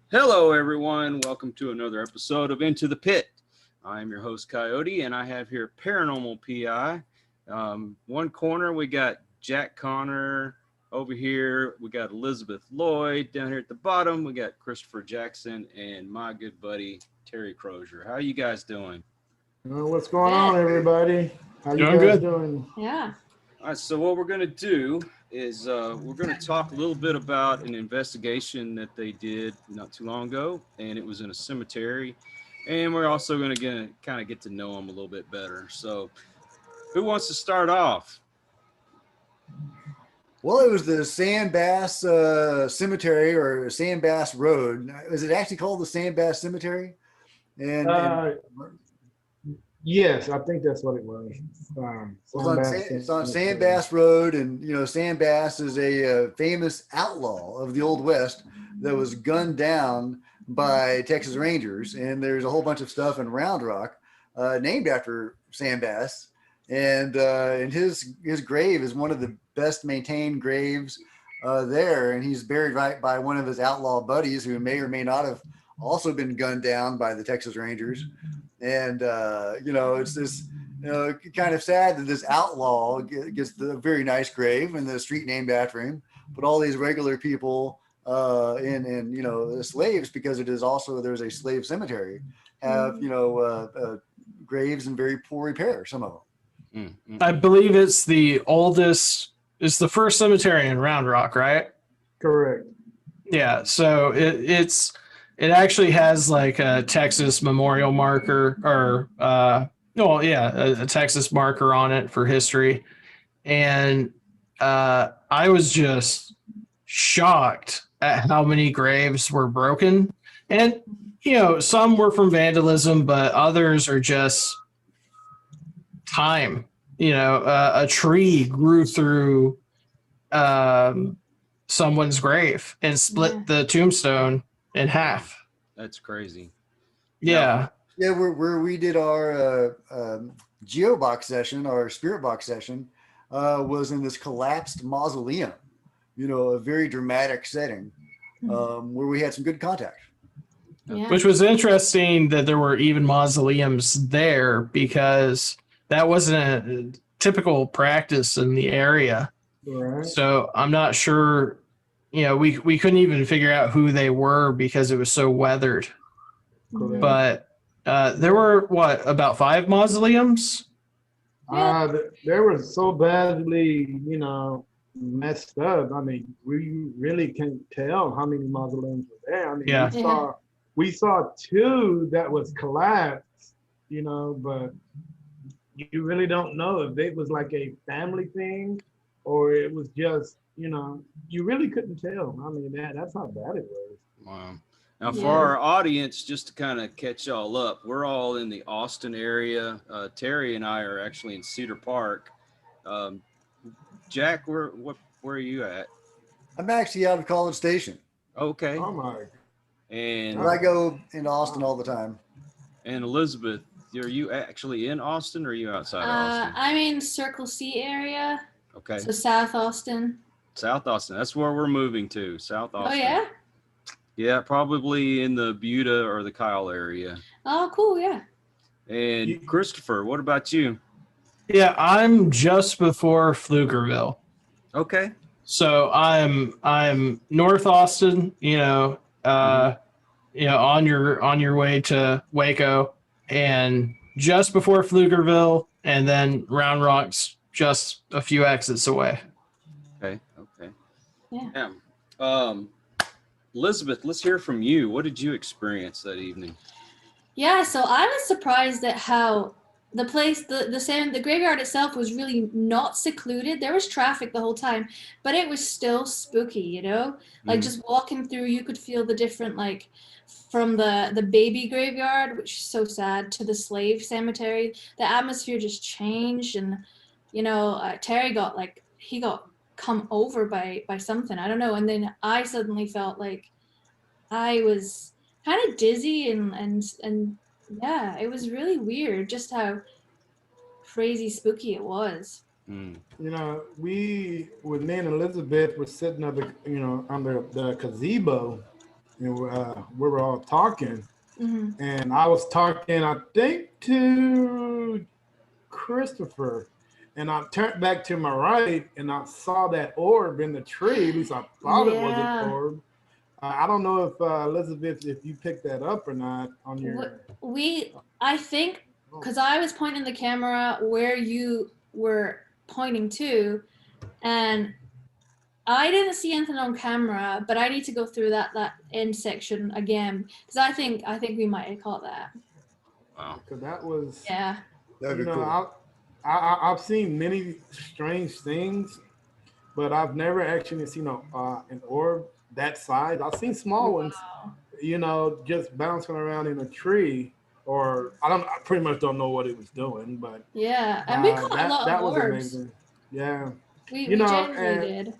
Hello, everyone. Welcome to another episode of Into the Pit. I'm your host, Coyote, and I have here Paranormal P.I. One corner, we got Jack Connor. Over here, we got Elizabeth Lloyd. Down here at the bottom, we got Christopher Jackson and my good buddy, Terry Crozier. How you guys doing? What's going on, everybody? How you Doing guys good. doing? Yeah. All right, so what we're going to do is we're going to talk a little bit about an investigation that they did not too long ago, and it was in a cemetery. And we're also going to kind of get to know them a little bit better. So who wants to start off? Well, it was the Sandbass Cemetery or Sandbass Road. Is it actually called the Sandbass Cemetery? And Yes, I think that's what it was. it's on Sandbass Road, and Sandbass is a famous outlaw of the Old West that was gunned down by Texas Rangers. And there's a whole bunch of stuff in Round Rock named after Sandbass, and his grave is one of the best maintained graves there, and he's buried right by one of his outlaw buddies who may or may not have also been gunned down by the Texas Rangers. And it's this kind of sad that this outlaw gets the very nice grave and the street named after him, but all these regular people and the slaves, because it is also there's a slave cemetery, have graves in very poor repair, some of them. I believe it's the oldest, it's the first cemetery in Round Rock, right? Correct. Yeah, so it actually has like a Texas memorial marker or a Texas marker on it for history. And I was just shocked at how many graves were broken. And some were from vandalism, but others are just time. A tree grew through someone's grave and split the tombstone in half. That's crazy. Yeah. Yeah, where we did our geobox session, our spirit box session, was in this collapsed mausoleum, a very dramatic setting where we had some good contact. Yeah. Which was interesting that there were even mausoleums there, because that wasn't a typical practice in the area. Right. So I'm not sure, we couldn't even figure out who they were because it was so weathered. Correct. But there were, about 5 mausoleums? They were so badly, messed up. I mean, we really can't tell how many mausoleums were there. I mean, Yeah. we saw 2 that was collapsed, but you really don't know if it was like a family thing or it was just, you really couldn't tell. I mean, that's how bad it was. Wow. Now, for our audience, just to kind of catch y'all up, we're all in the Austin area. Terry and I are actually in Cedar Park. Jack, where are you at? I'm actually out of College Station. Okay. Oh my. And I go into Austin all the time. And Elizabeth, are you actually in Austin or are you outside of Austin? I'm in Circle C area. Okay. So South Austin. South Austin. That's where we're moving to. South Austin. Oh yeah? Yeah, probably in the Buda or the Kyle area. Oh cool, yeah. And Christopher, what about you? Yeah, I'm just before Pflugerville. Okay. So I'm North Austin, on your way to Waco, and just before Pflugerville, and then Round Rock's just a few exits away. Okay. Yeah. Elizabeth, let's hear from you. What did you experience that evening? Yeah, so I was surprised at how the place, the graveyard itself was really not secluded. There was traffic the whole time, but it was still spooky, Like just walking through, you could feel the different, like from the baby graveyard, which is so sad, to the slave cemetery. The atmosphere just changed, and Terry got come over by something, I don't know, and then I suddenly felt like I was kind of dizzy and yeah, it was really weird just how crazy spooky it was. We with me and Elizabeth were sitting under the gazebo, and we were all talking, Hmm. and I was talking, I think, to Christopher, and I turned back to my right, and I saw that orb in the tree. At least I thought it was an Yeah. orb. I don't know if Elizabeth, if you picked that up or not on your. I think, because I was pointing the camera where you were pointing to, and I didn't see anything on camera, but I need to go through that end section again because I think we might have caught that. Wow. Because that was, Yeah. That'd you be know, cool. I've seen many strange things, but I've never actually seen an orb that size. I've seen small ones, Wow. just bouncing around in a tree, or I pretty much don't know what it was doing, but Yeah, and we caught a that lot of that was orbs. amazing. Yeah, We generally and did.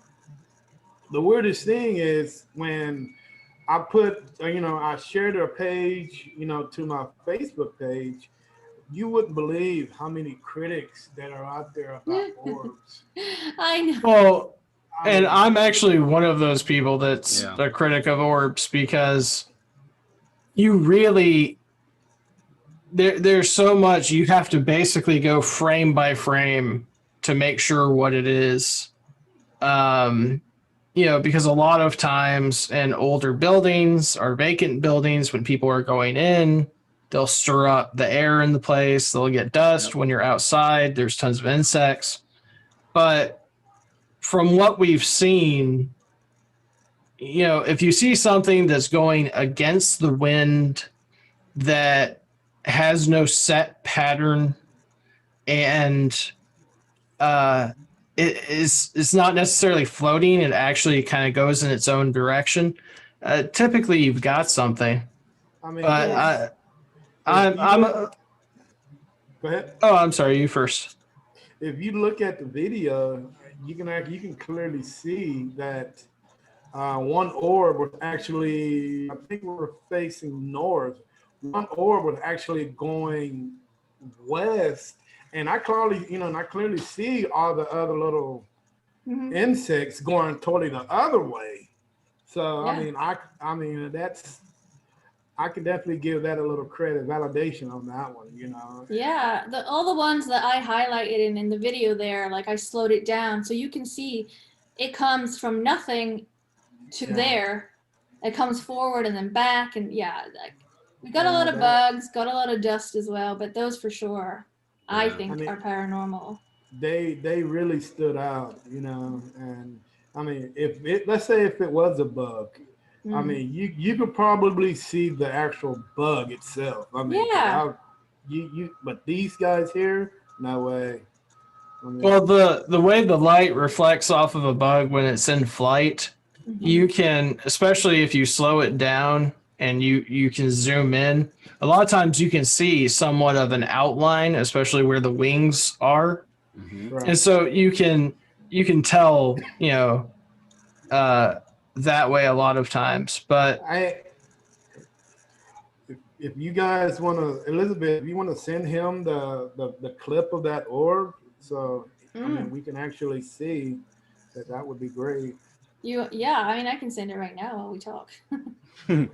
the weirdest thing is when I put, I shared a page, to my Facebook page. You wouldn't believe how many critics that are out there about orbs. I know. Well, I and mean, I'm actually one of those people that's Yeah. a critic of orbs because you really there's so much you have to basically go frame by frame to make sure what it is. Um, because a lot of times in older buildings or vacant buildings, when people are going in, they'll stir up the air in the place. They'll get dust Yep. when you're outside. There's tons of insects. But from what we've seen, if you see something that's going against the wind that has no set pattern and uh, it's not necessarily floating, it actually kind of goes in its own direction. Typically, you've got something, I mean, but if Yes. if I'm you I'm look, go ahead. oh, I'm sorry, you first. If you look at the video, you can clearly see that one orb was actually, I think we were facing north. One orb was actually going west, and I clearly see all the other little Hmm. insects going totally the other way. So I Yeah. mean, I can definitely give that a little credit, validation on that one. Yeah, all the ones that I highlighted in the video there, like I slowed it down so you can see it comes from nothing to Yeah. there. It comes forward and then back, and yeah, like we got a Yeah, lot of that bugs, got a lot of dust as well, but those for sure I Yeah. I think mean, are paranormal. they really stood out. And I mean, if it let's say if it was a bug, I Mm. mean, you could probably see the actual bug itself. I mean, Yeah. but these guys here, no way. I Well, mean, the way the light reflects off of a bug when it's in flight, Hmm. you can, especially if you slow it down and you can zoom in. A lot of times you can see somewhat of an outline, especially where the wings are, Mm-hmm. and right. so you can tell, uh, that way a lot of times. But I if you guys want to, Elizabeth, if you want to send him the clip of that orb, so I mean Mm. we can actually see that would be great. Yeah, I mean I can send it right now while we talk. Okay.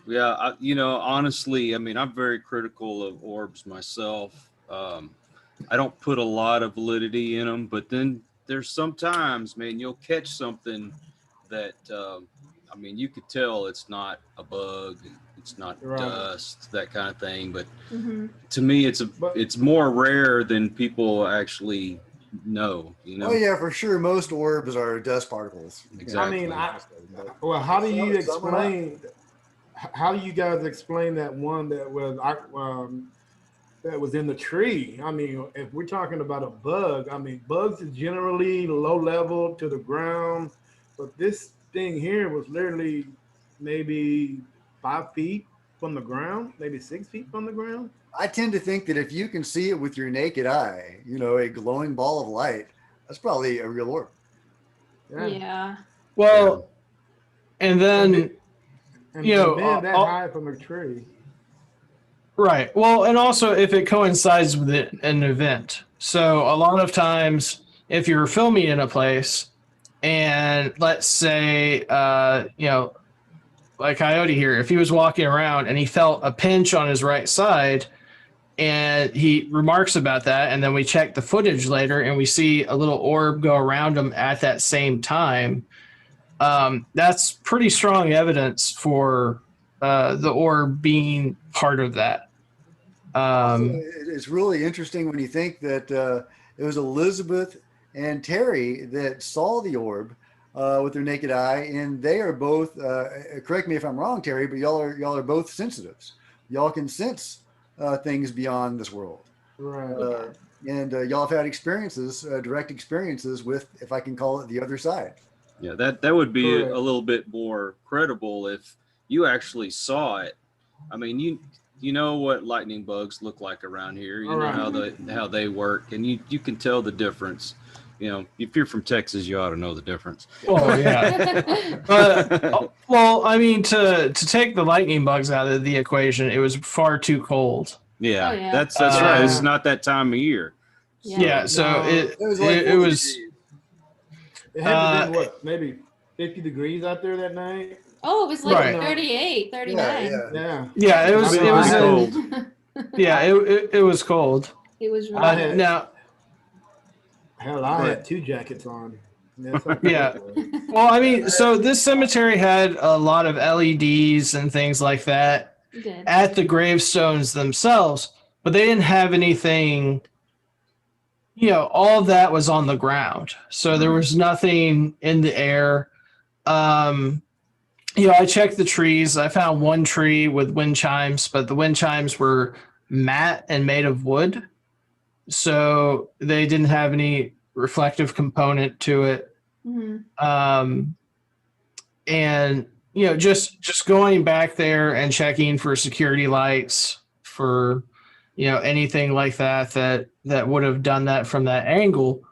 Yeah, honestly, I mean, I'm very critical of orbs myself. I don't put a lot of validity in them, but then there's sometimes, man, you'll catch something that, I mean, you could tell it's not a bug, it's not Right. dust, that kind of thing. But Hmm. to me, But it's more rare than people actually know. Oh yeah, for sure. Most orbs are dust particles. You can't I really mean, Exactly. tell most of them, but well, how do you some are not. explain? How do you guys explain that one that was in the tree? I mean, if we're talking about a bug, I mean, bugs is generally low level to the ground, but this thing here was literally maybe 5 feet from the ground, maybe 6 feet from the ground. I tend to think that if you can see it with your naked eye, a glowing ball of light, that's probably a real orb. Yeah, Yeah. Yeah. well, and and then it, and being that uh, high from a tree. right. Well, and also if it coincides with an event. So a lot of times, if you're filming in a place, and let's say, like Coyote here, if he was walking around and he felt a pinch on his right side, and he remarks about that, and then we check the footage later and we see a little orb go around him at that same time, that's pretty strong evidence for the orb being part of that. It's really interesting when you think that it was Elizabeth and Terry that saw the orb with their naked eye, and they are both. Correct me if I'm wrong, Terry, but y'all are both sensitives. Y'all can sense things beyond this world, Right. and y'all have had experiences, direct experiences with, if I can call it, the other side. Yeah, that would be Correct. a little bit more credible if you actually saw it. I mean, you know what lightning bugs look like around here. You know how they work, and you can tell the difference. You know, if you're from Texas, you ought to know the difference. Oh yeah. Well, I mean, to take the lightning bugs out of the equation, it was far too cold. Yeah, Oh, yeah. that's right. It's Yeah. not that time of year. Yeah, so No, it was like it was It had to been what, maybe 50 degrees out there that night. Oh, it was like Right. 38, 39. Yeah. it was I mean, it was I in, cold. yeah it was cold. It was really I had- Now Hell, I had 2 jackets on. That's how Yeah. cold it was. well, I mean, so this cemetery had a lot of LEDs and things like that good. at the gravestones themselves, but they didn't have anything. All of that was on the ground, so there was nothing in the air. I checked the trees. I found one tree with wind chimes, but the wind chimes were matte and made of wood, so they didn't have any reflective component to it. Mhm. And just going back there and checking for security lights, for anything like that would have done that from that angle.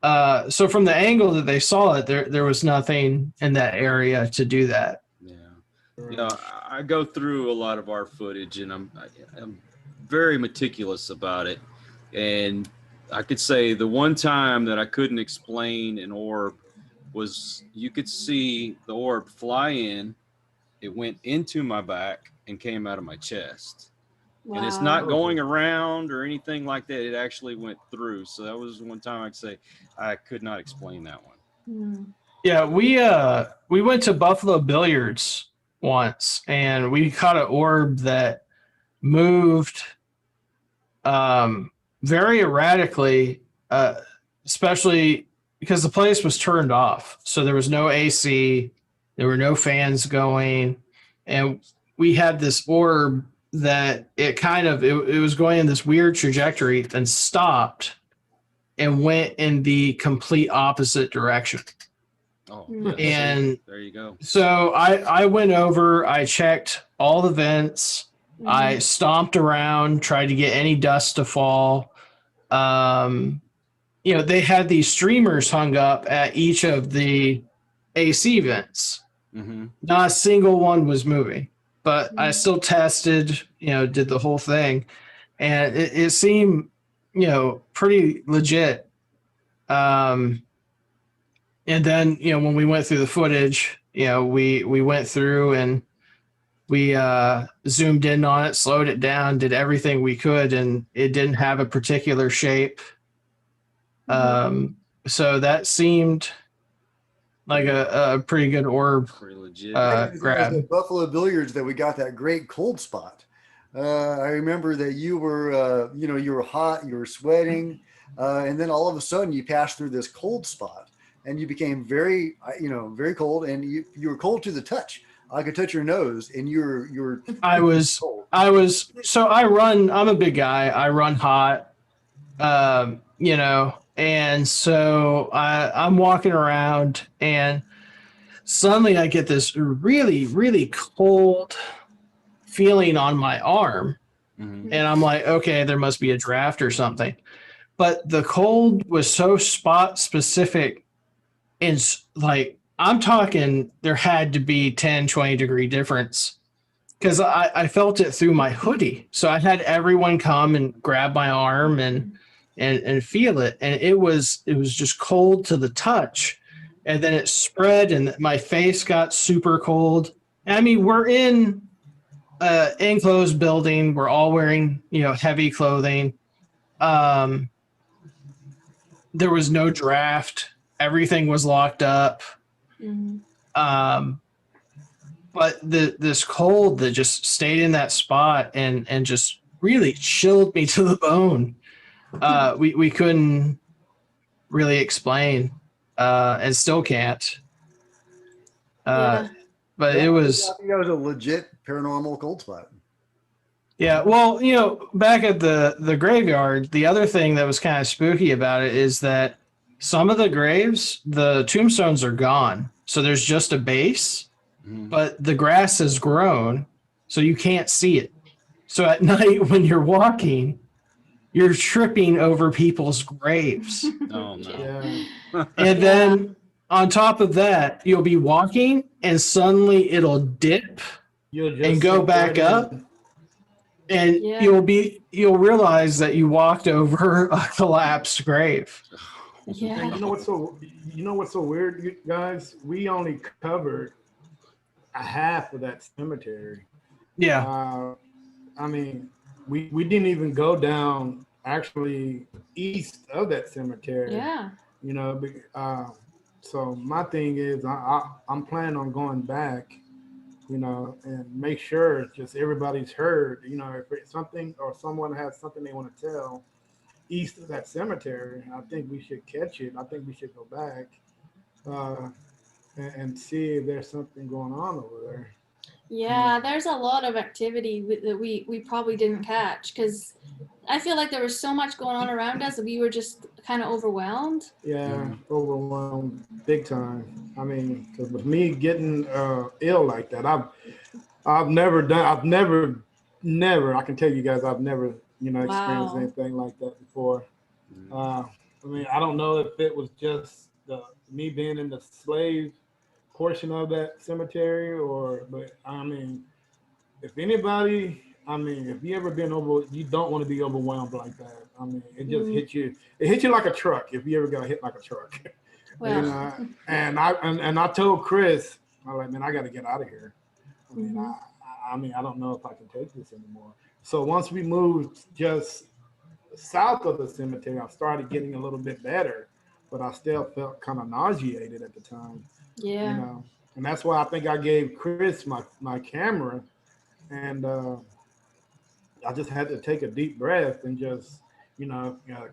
So from the angle that they saw it, there was nothing in that area to do that. Yeah. I go through a lot of our footage, and I'm very meticulous about it. And I could say the one time that I couldn't explain an orb was, you could see the orb fly in, it went into my back and came out of my chest. Wow. And it's not going around or anything like that. It actually went through. So that was one time I'd say I could not explain that one. Mm. Yeah, we went to Buffalo Billiards once, and we caught an orb that moved very erratically, especially because the place was turned off. So there was no AC, there were no fans going, and we had this orb that it was going in this weird trajectory, then stopped and went in the complete opposite direction. Oh, Mm. And there you go. so I went over, I checked all the vents, I stomped around, tried to get any dust to fall. They had these streamers hung up at each of the AC vents. Mm-hmm. Not a single one was moving, but I still tested, did the whole thing, and it seemed, pretty legit. And then, when we went through the footage, we went through and we zoomed in on it, slowed it down, did everything we could, and it didn't have a particular shape. So that seemed like a pretty good orb. Pretty legit. Grab. The Buffalo Billiards that we got that great cold spot. I remember that you were, you were hot, you were sweating, and then all of a sudden you passed through this cold spot, and you became very, very cold, and you were cold to the touch. I could touch your nose, and you're. I was. So I'm a big guy. I run hot, and so I'm walking around, and suddenly I get this really, really cold feeling on my arm. Mm-hmm. And I'm like, okay, there must be a draft or something. But the cold was so spot specific. And like, I'm talking, there had to be 10, 20 degree difference, because I felt it through my hoodie. So I had everyone come and grab my arm and feel it. And it was just cold to the touch. And then it spread, and my face got super cold. I mean, we're in an enclosed building. We're all wearing, heavy clothing. There was no draft. Everything was locked up. Mhm. But this cold that just stayed in that spot and just really chilled me to the bone. We couldn't really explain, and still can't. Yeah. But Yeah, it was, I think that was a legit paranormal cold spot. yeah. Well, back at the graveyard, the other thing that was kind of spooky about it is that some of the graves, the tombstones are gone, so there's just a base, but the grass has grown, so you can't see it. So at night when you're walking, you're tripping over people's graves. Oh no. Yeah. And then on top of that, you'll be walking and suddenly it'll dip You'll just and go sink back right up. in. And Yeah. you'll realize that you walked over a collapsed grave. And Yeah. you know what's so weird, you guys? We only covered a half of that cemetery. Yeah. I mean, we didn't even go down actually east of that cemetery. Yeah. So my thing is, I'm planning on going back, and make sure just everybody's heard. If it's something or someone has something they want to tell east of that cemetery, I think we should catch it. I think we should go back and see if there's something going on over there. Yeah, there's a lot of activity that we probably didn't catch because I feel like there was so much going on around us that we were just kind of overwhelmed. Yeah, overwhelmed big time. I mean, because with me getting ill like that, I've never, I can tell you guys, I've never, experienced Wow. anything like that before. I mean, I don't know if it was just me being in the slave portion of that cemetery but I mean, if you ever been you don't want to be overwhelmed like that. I mean, it just hits you. It hits you like a truck if you ever got hit like a truck. Well, And I told Chris, I was like, man, I got to get out of here. I mean, I don't know if I can take this anymore. So once we moved just south of the cemetery, I started getting a little bit better, but I still felt kind of nauseated at the time. yeah. And that's why I think I gave Chris my camera, and I just had to take a deep breath and just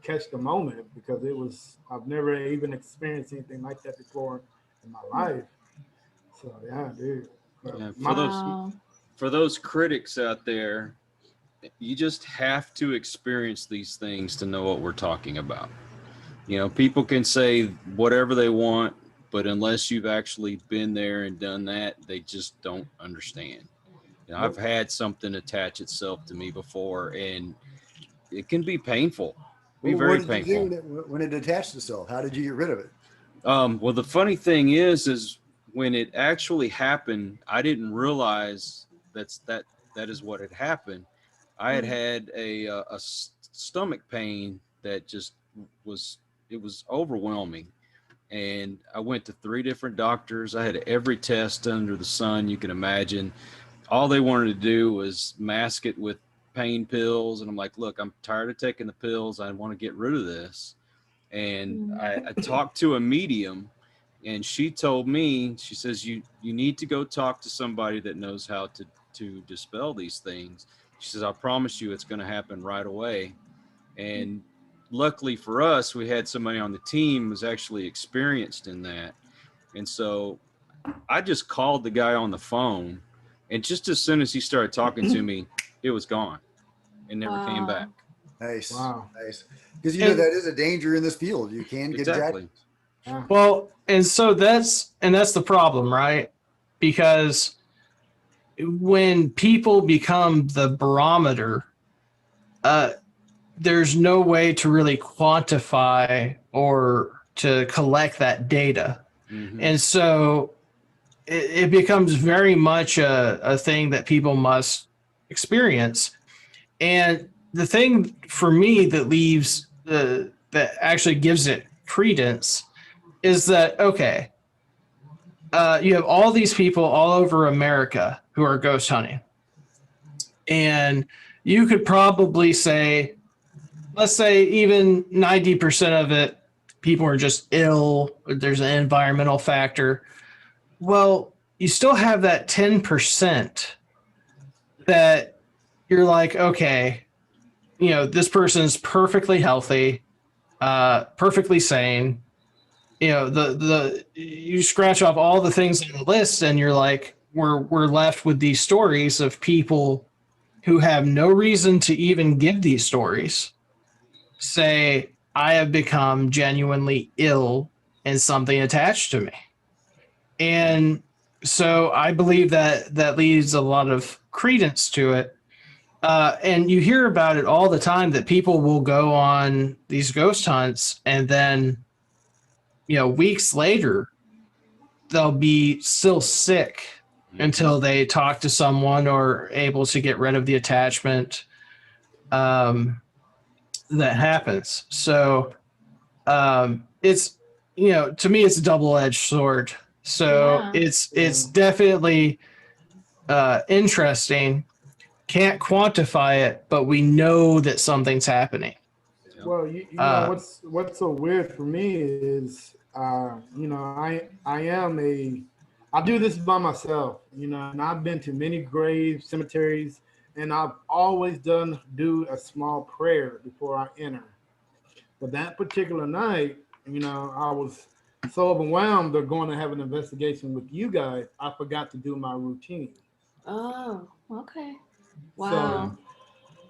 catch the moment, because I've never even experienced anything like that before in my life. So yeah, dude. Yeah, for those critics out there, you just have to experience these things to know what we're talking about. People can say whatever they want, but unless you've actually been there and done that, they just don't understand. I've had something attach itself to me before, and it can be painful. Very what did painful. you do when it attached itself? How did you get rid of it? Well, the funny thing is when it actually happened, I didn't realize that is what had happened. I had a stomach pain that just was overwhelming, and I went to 3 different doctors. I had every test under the sun you can imagine. All they wanted to do was mask it with pain pills, and I'm like, look, I'm tired of taking the pills. I want to get rid of this. And I talked to a medium, and she told me, she says, you need to go talk to somebody that knows how to dispel these things. She says, I promise you it's going to happen right away. And luckily for us, we had somebody on the team who was actually experienced in that. And so I just called the guy on the phone, and just as soon as he started talking to me, it was gone and never came back. Nice. Wow. Nice. Because that is a danger in this field. You can get Exactly. attracted. Well, and so that's the problem, right? Because when people become the barometer, there's no way to really quantify or to collect that data. And so it becomes very much a thing that people must experience. And the thing for me that that actually gives it credence is that, okay, you have all these people all over America who are ghost hunting. And you could probably say, let's say even 90% of it, people are just ill. There's an environmental factor. Well, you still have that 10% that you're like, okay, this person's perfectly healthy, perfectly sane. You scratch off all the things on the list and you're like, we're left with these stories of people who have no reason to even give these stories say, I have become genuinely ill and something attached to me. And so I believe that leaves a lot of credence to it. And you hear about it all the time that people will go on these ghost hunts and then, weeks later, they'll be still sick until they talk to someone or able to get rid of the attachment that happens. So it's, to me, it's a double-edged sword. So it's definitely interesting. Can't quantify it, but we know that something's happening. Well, you know what's so weird for me is I do this by myself, and I've been to many grave cemeteries, and I've always do a small prayer before I enter. But that particular night, I was so overwhelmed of going to have an investigation with you guys, I forgot to do my routine. Oh, okay. Wow.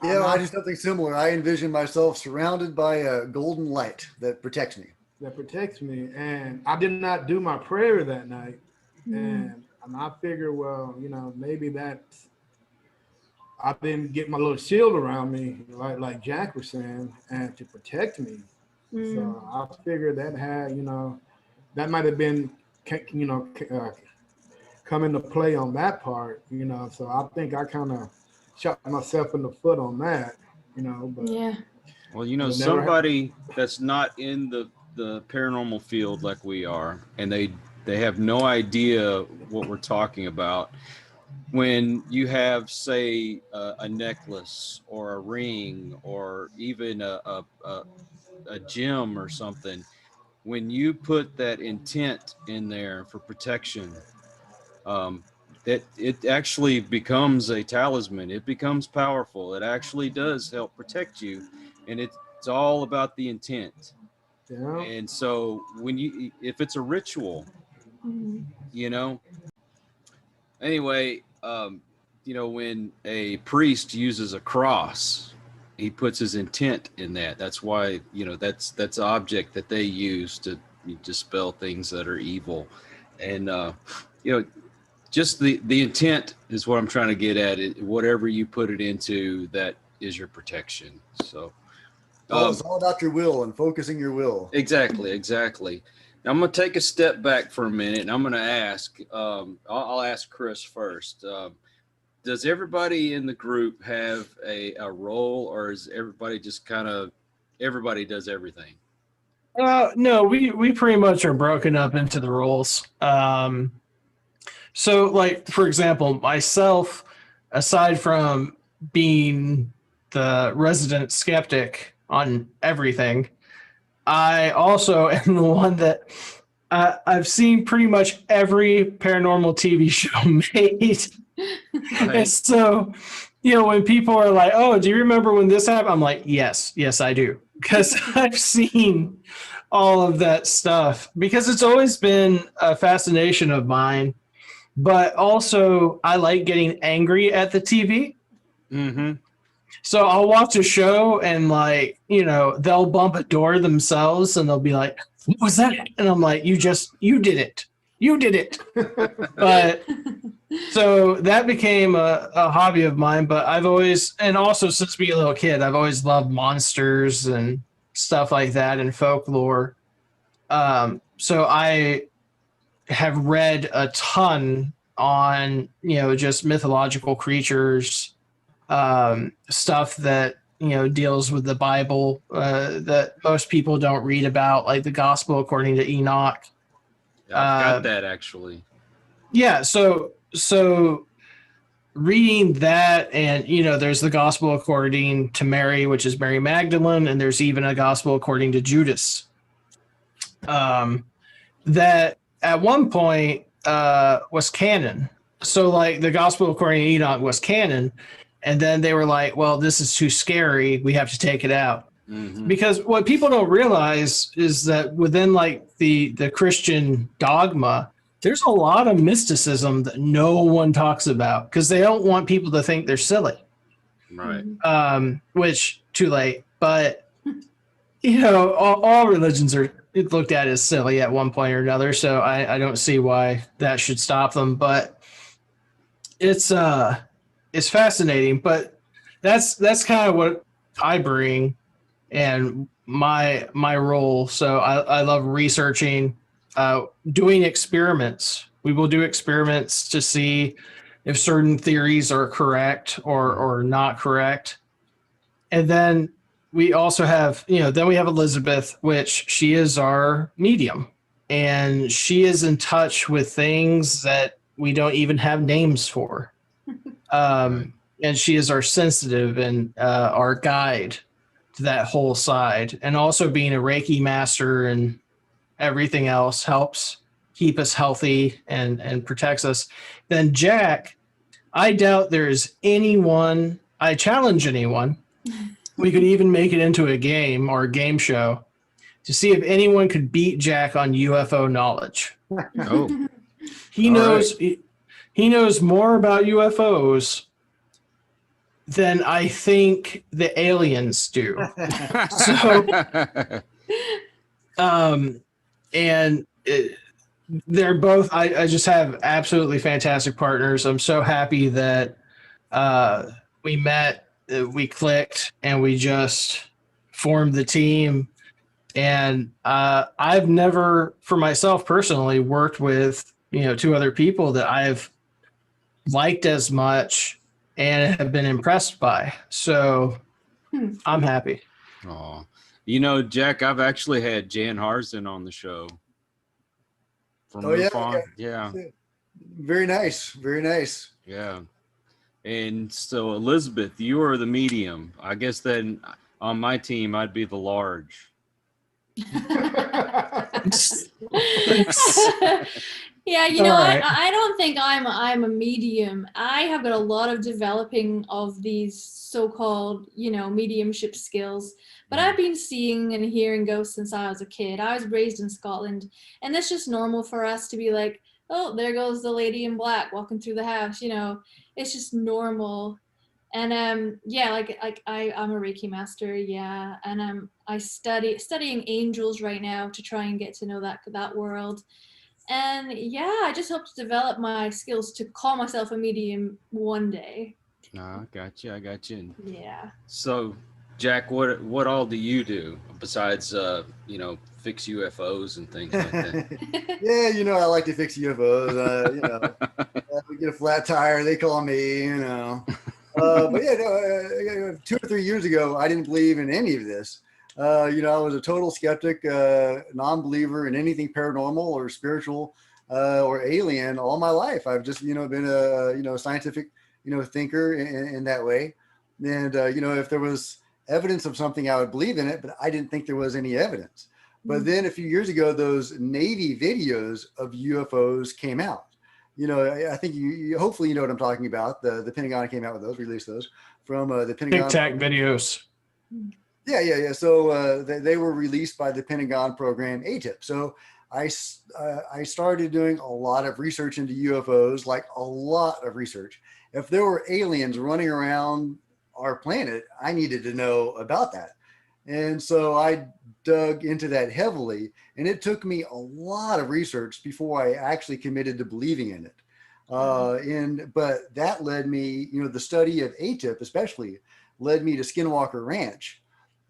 So, yeah, I do something similar. I envision myself surrounded by a golden light that protects me. And I did not do my prayer that night. And I figure, well, maybe I didn't get my little shield around me, like Jack was saying, and to protect me. So I figured that that might have been, come into play on that part, So I think I kind of shot myself in the foot on that, But yeah. Well, somebody that's not in the paranormal field like we are, and they have no idea what we're talking about. When you have, say, a necklace or a ring or even a gem or something, when you put that intent in there for protection, that it actually becomes a talisman. It becomes powerful. It actually does help protect you, and it's all about the intent. Yeah. And so if it's a ritual, anyway, when a priest uses a cross, he puts his intent in that. That's why, that's the object that they use to dispel things that are evil. And, just the intent is what I'm trying to get at. Whatever you put it into, that is your protection. So it's all about your will and focusing your will. Exactly. Now I'm going to take a step back for a minute, and I'm going to ask, I'll ask Chris first. Does everybody in the group have a role, or is everybody just everybody does everything? No, we pretty much are broken up into the roles. So, like, for example, myself, aside from being the resident skeptic on everything, I also am the one that I've seen pretty much every paranormal TV show made. Right. And so, when people are like, oh, do you remember when this happened? I'm like, yes, I do. Because I've seen all of that stuff. Because it's always been a fascination of mine. But also, I like getting angry at the TV. Mm-hmm. So I'll watch a show and, like, they'll bump a door themselves and they'll be like, what was that? And I'm like, you did it. You did it. But so that became a hobby of mine. But I've always, and also since being a little kid, I've always loved monsters and stuff like that and folklore. So I have read a ton on, just mythological creatures, stuff that, deals with the Bible, that most people don't read about, like the Gospel according to Enoch. I've got that, actually. Yeah. So reading that, and there's the gospel according to Mary, which is Mary Magdalene, and there's even a gospel according to Judas. That at one point was canon. So like the gospel according to Enoch was canon, and then they were like, well, this is too scary, we have to take it out. Because what people don't realize is that within like the Christian dogma, there's a lot of mysticism that no one talks about because they don't want people to think they're silly. Right. Which too late, but all religions are looked at as silly at one point or another. So I don't see why that should stop them. But it's fascinating. But that's kind of what I bring and my role. So I love researching, doing experiments. We will do experiments to see if certain theories are correct or not correct. And then we also have, then we have Elizabeth, which she is our medium. And she is in touch with things that we don't even have names for. Right. And she is our sensitive and our guide to that whole side. And also being a Reiki master and everything else helps keep us healthy and protects us. Then Jack, I doubt there's anyone, I challenge anyone, we could even make it into a game or a game show to see if anyone could beat Jack on UFO knowledge. Oh, He All knows he knows more about UFOs than I think the aliens do. So, and they're both, I just have absolutely fantastic partners. I'm so happy that we met, we clicked, and we just formed the team. And I've never, for myself personally, worked with, two other people that I've liked as much and have been impressed by. So I'm happy. Oh, Jack, I've actually had Jan Harzen on the show from Oh, yeah? MUFON. Okay. Yeah. Very nice. Very nice. Yeah. And so, Elizabeth, you are the medium. I guess then on my team, I'd be the large. Yeah, Right. I don't think I'm a medium. I have got a lot of developing of these so-called, mediumship skills. But I've been seeing and hearing ghosts since I was a kid. I was raised in Scotland, and it's just normal for us to be like, oh, there goes the lady in black walking through the house. It's just normal. And yeah, like I'm a Reiki master, yeah, and I studying angels right now to try and get to know that world. And yeah, I just hope to develop my skills to call myself a medium one day. No, I got you. Yeah. So, Jack, what all do you do besides fix UFOs and things like that? Yeah, I like to fix UFOs. We get a flat tire, they call me. But yeah, no, 2 or 3 years ago, I didn't believe in any of this. I was a total skeptic, non-believer in anything paranormal or spiritual or alien all my life. I've just, been a scientific, thinker in that way. And, if there was evidence of something, I would believe in it, but I didn't think there was any evidence. But then a few years ago, those Navy videos of UFOs came out. I think you hopefully you know what I'm talking about. The Pentagon came out with those, released those from the Pentagon. Tic Tac videos. Yeah. So they were released by the Pentagon program ATIP. So I started doing a lot of research into UFOs, like a lot of research. If there were aliens running around our planet, I needed to know about that. And so I dug into that heavily, and it took me a lot of research before I actually committed to believing in it. But that led me, the study of ATIP especially led me to Skinwalker Ranch.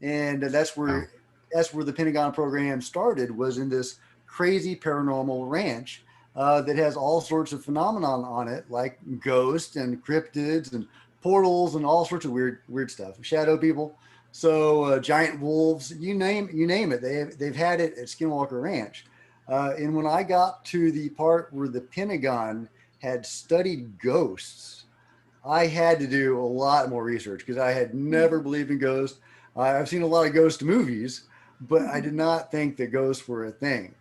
And that's where the Pentagon program started, was in this crazy paranormal ranch that has all sorts of phenomenon on it, like ghosts and cryptids and portals and all sorts of weird stuff, shadow people. So giant wolves, you name it, they've had it at Skinwalker Ranch. And when I got to the part where the Pentagon had studied ghosts, I had to do a lot more research because I had never believed in ghosts. I've seen a lot of ghost movies, but I did not think that ghosts were a thing.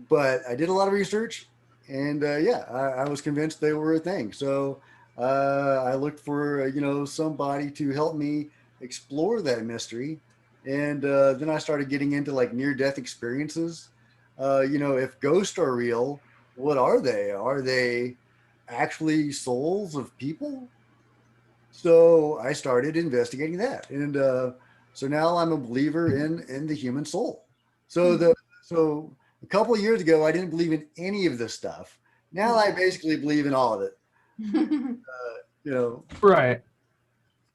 But I did a lot of research, and I was convinced they were a thing. So I looked for somebody to help me explore that mystery, and then I started getting into like near-death experiences. If ghosts are real, what are they? Are they actually souls of people? So I started investigating that, and so now I'm a believer in the human soul. So a couple of years ago, I didn't believe in any of this stuff. Now I basically believe in all of it. Right.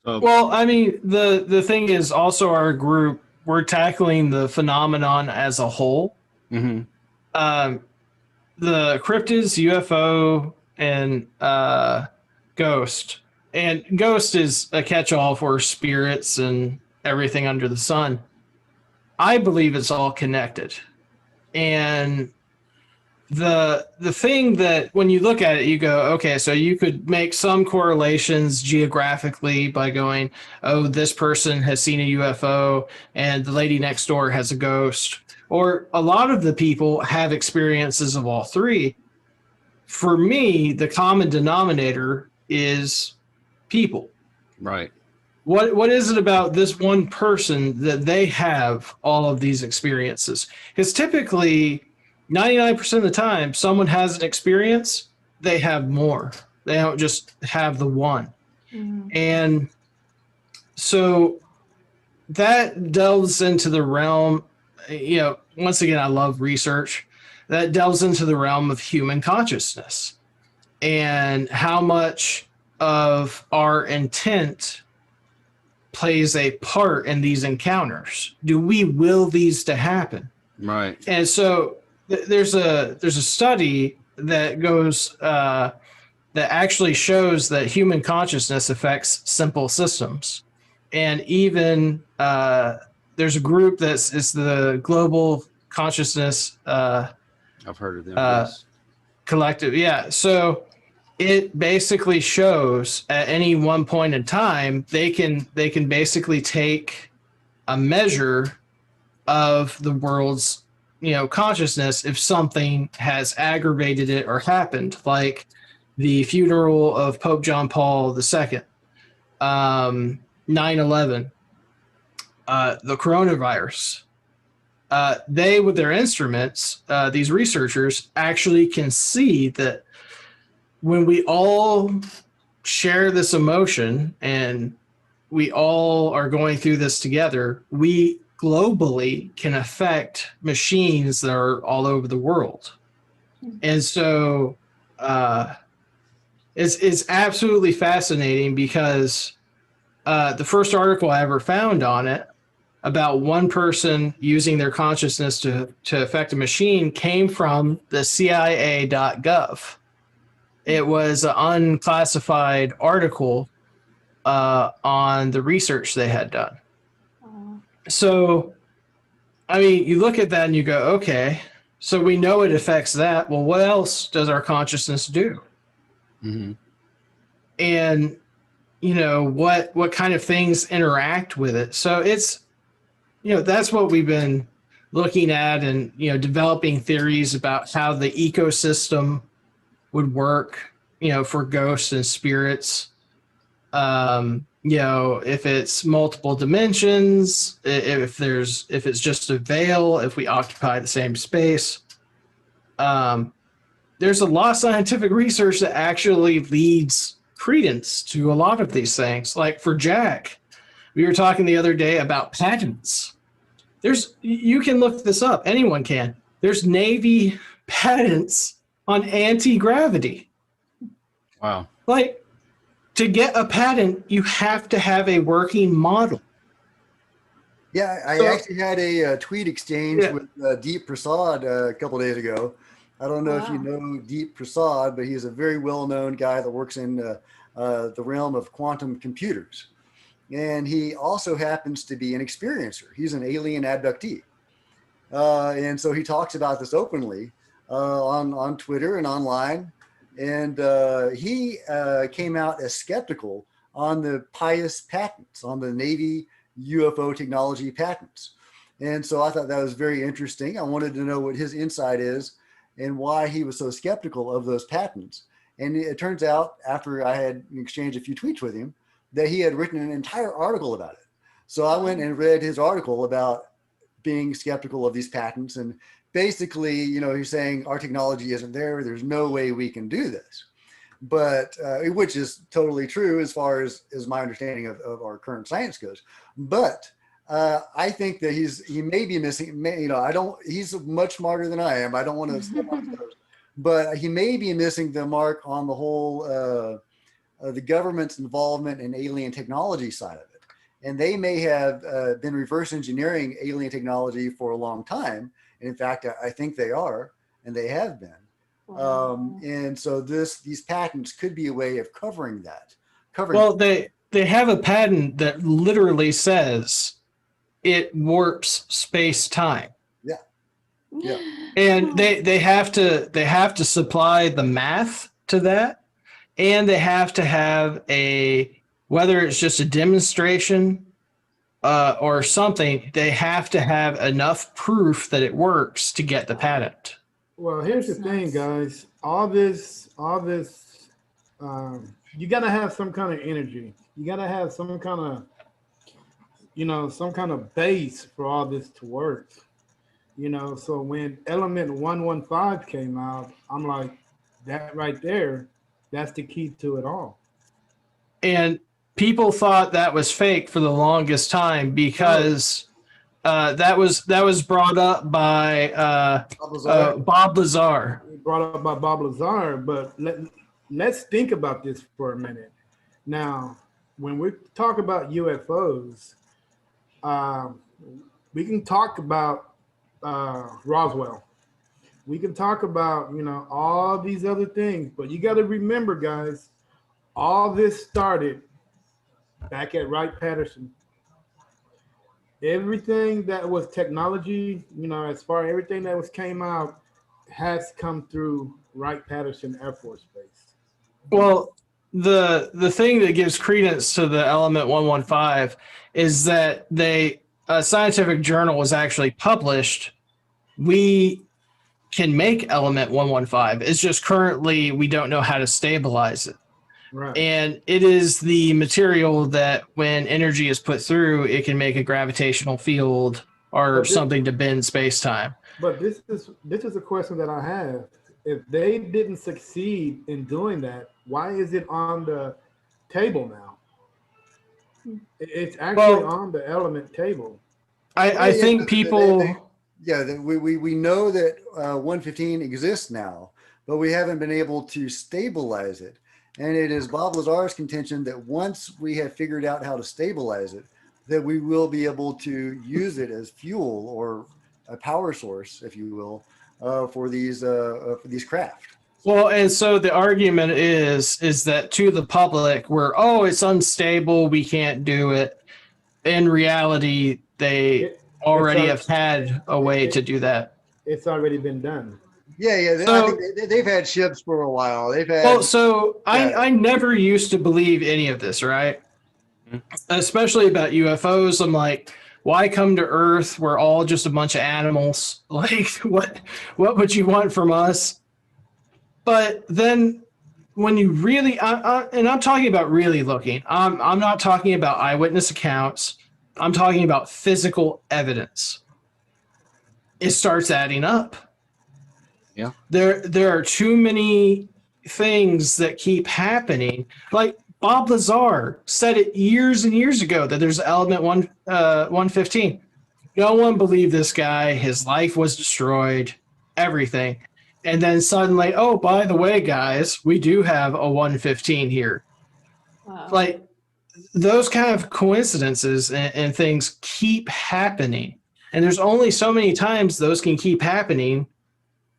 So, Well, I mean, the thing is also our group, we're tackling the phenomenon as a whole. mhm. The cryptids, UFO, and ghost. And ghost is a catch-all for spirits and everything under the sun. I believe it's all connected. And the thing that when you look at it, you go, okay, so you could make some correlations geographically by going, oh, this person has seen a UFO and the lady next door has a ghost. Or a lot of the people have experiences of all three. For me, the common denominator is people. Right. What is it about this one person that they have all of these experiences? Because typically, 99% of the time, someone has an experience, they have more. They don't just have the one. And so that delves into the realm, once again, I love research. That delves into the realm of human consciousness and how much of our intent plays a part in these encounters. Do we will these to happen? Right. And so there's a study that goes that actually shows that human consciousness affects simple systems, and even there's a group it's the Global Consciousness I've heard of them. Yes. Collective. Yeah. So it basically shows at any one point in time they can basically take a measure of the world's consciousness if something has aggravated it or happened, like the funeral of Pope John Paul II, 9/11, the coronavirus. They, with their instruments, these researchers actually can see that when we all share this emotion and we all are going through this together, we globally can affect machines that are all over the world. And so it's absolutely fascinating because the first article I ever found on it about one person using their consciousness to affect a machine came from the CIA.gov. It was an unclassified article on the research they had done. So, I mean, you look at that and you go, okay, so we know it affects that. Well, what else does our consciousness do? Mm-hmm. And, what kind of things interact with it? So it's, that's what we've been looking at and, developing theories about how the ecosystem would work, for ghosts and spirits. If it's multiple dimensions, if it's just a veil, if we occupy the same space. There's a lot of scientific research that actually leads credence to a lot of these things. Like for Jack, we were talking the other day about patents. You can look this up. Anyone can. There's Navy patents on anti-gravity. Wow. Like, to get a patent, you have to have a working model. Yeah, I actually had a tweet exchange with Deep Prasad a couple of days ago. I don't know if you know Deep Prasad, but he's a very well-known guy that works in the realm of quantum computers. And he also happens to be an experiencer. He's an alien abductee. And so he talks about this openly on Twitter and online. and he came out as skeptical on the Pius patents, on the Navy UFO technology patents. And so I thought that was very interesting. I wanted to know what his insight is and why he was so skeptical of those patents. And it turns out, after I had exchanged a few tweets with him, that he had written an entire article about it. So I went and read his article about being skeptical of these patents. And basically, you know, he's saying our technology isn't there. There's no way we can do this. But which is totally true as far as my understanding of our current science goes. But I think that he may be missing, you know, he's much smarter than I am. I don't want to step on his toes, but he may be missing the mark on the whole, the government's involvement in alien technology side of it. And they may have been reverse engineering alien technology for a long time. And in fact, I think they are, and they have been. And so these patents could be a way of covering that. Well, they have a patent that literally says it warps space-time. Yeah. Yeah. And they have to supply the math to that, and they have to have whether it's just a demonstration or something, they have to have enough proof that it works to get the patent. Well, here's the thing, guys. All this, you got to have some kind of energy. You got to have some kind of, you know, some kind of base for all this to work. You know, so when element 115 came out, I'm like, that right there, that's the key to it all. And people thought that was fake for the longest time because that was brought up by Bob Lazar. Brought up by Bob Lazar, but let's think about this for a minute. Now, when we talk about UFOs, we can talk about Roswell. We can talk about, you know, all these other things, but you got to remember, guys, all this started back at Wright-Patterson. Everything that was technology, you know, as far as everything that came out has come through Wright-Patterson Air Force Base. Well, the thing that gives credence to the element 115 is that a scientific journal was actually published. We can make element 115. It's just currently we don't know how to stabilize it. Right. And it is the material that when energy is put through, it can make a gravitational field or something to bend space-time. But this is a question that I have. If they didn't succeed in doing that, why is it on the table now? It's actually on the element table. I think people... we know that 115 exists now, but we haven't been able to stabilize it. And it is Bob Lazar's contention that once we have figured out how to stabilize it, that we will be able to use it as fuel or a power source, if you will, for these craft. Well, and so the argument is that to the public, it's unstable, we can't do it. In reality, they already have had a way to do that. It's already been done. Yeah. So, I think they've had ships for a while. I never used to believe any of this, right? Especially about UFOs. I'm like, why come to Earth? We're all just a bunch of animals. Like, what would you want from us? But then when you really, and I'm talking about really looking, I'm not talking about eyewitness accounts. I'm talking about physical evidence. It starts adding up. Yeah. There are too many things that keep happening. Like Bob Lazar said it years and years ago that there's element 115. No one believed this guy. His life was destroyed, everything. And then suddenly, oh, by the way, guys, we do have a 115 here. Wow. Like those kind of coincidences and things keep happening. And there's only so many times those can keep happening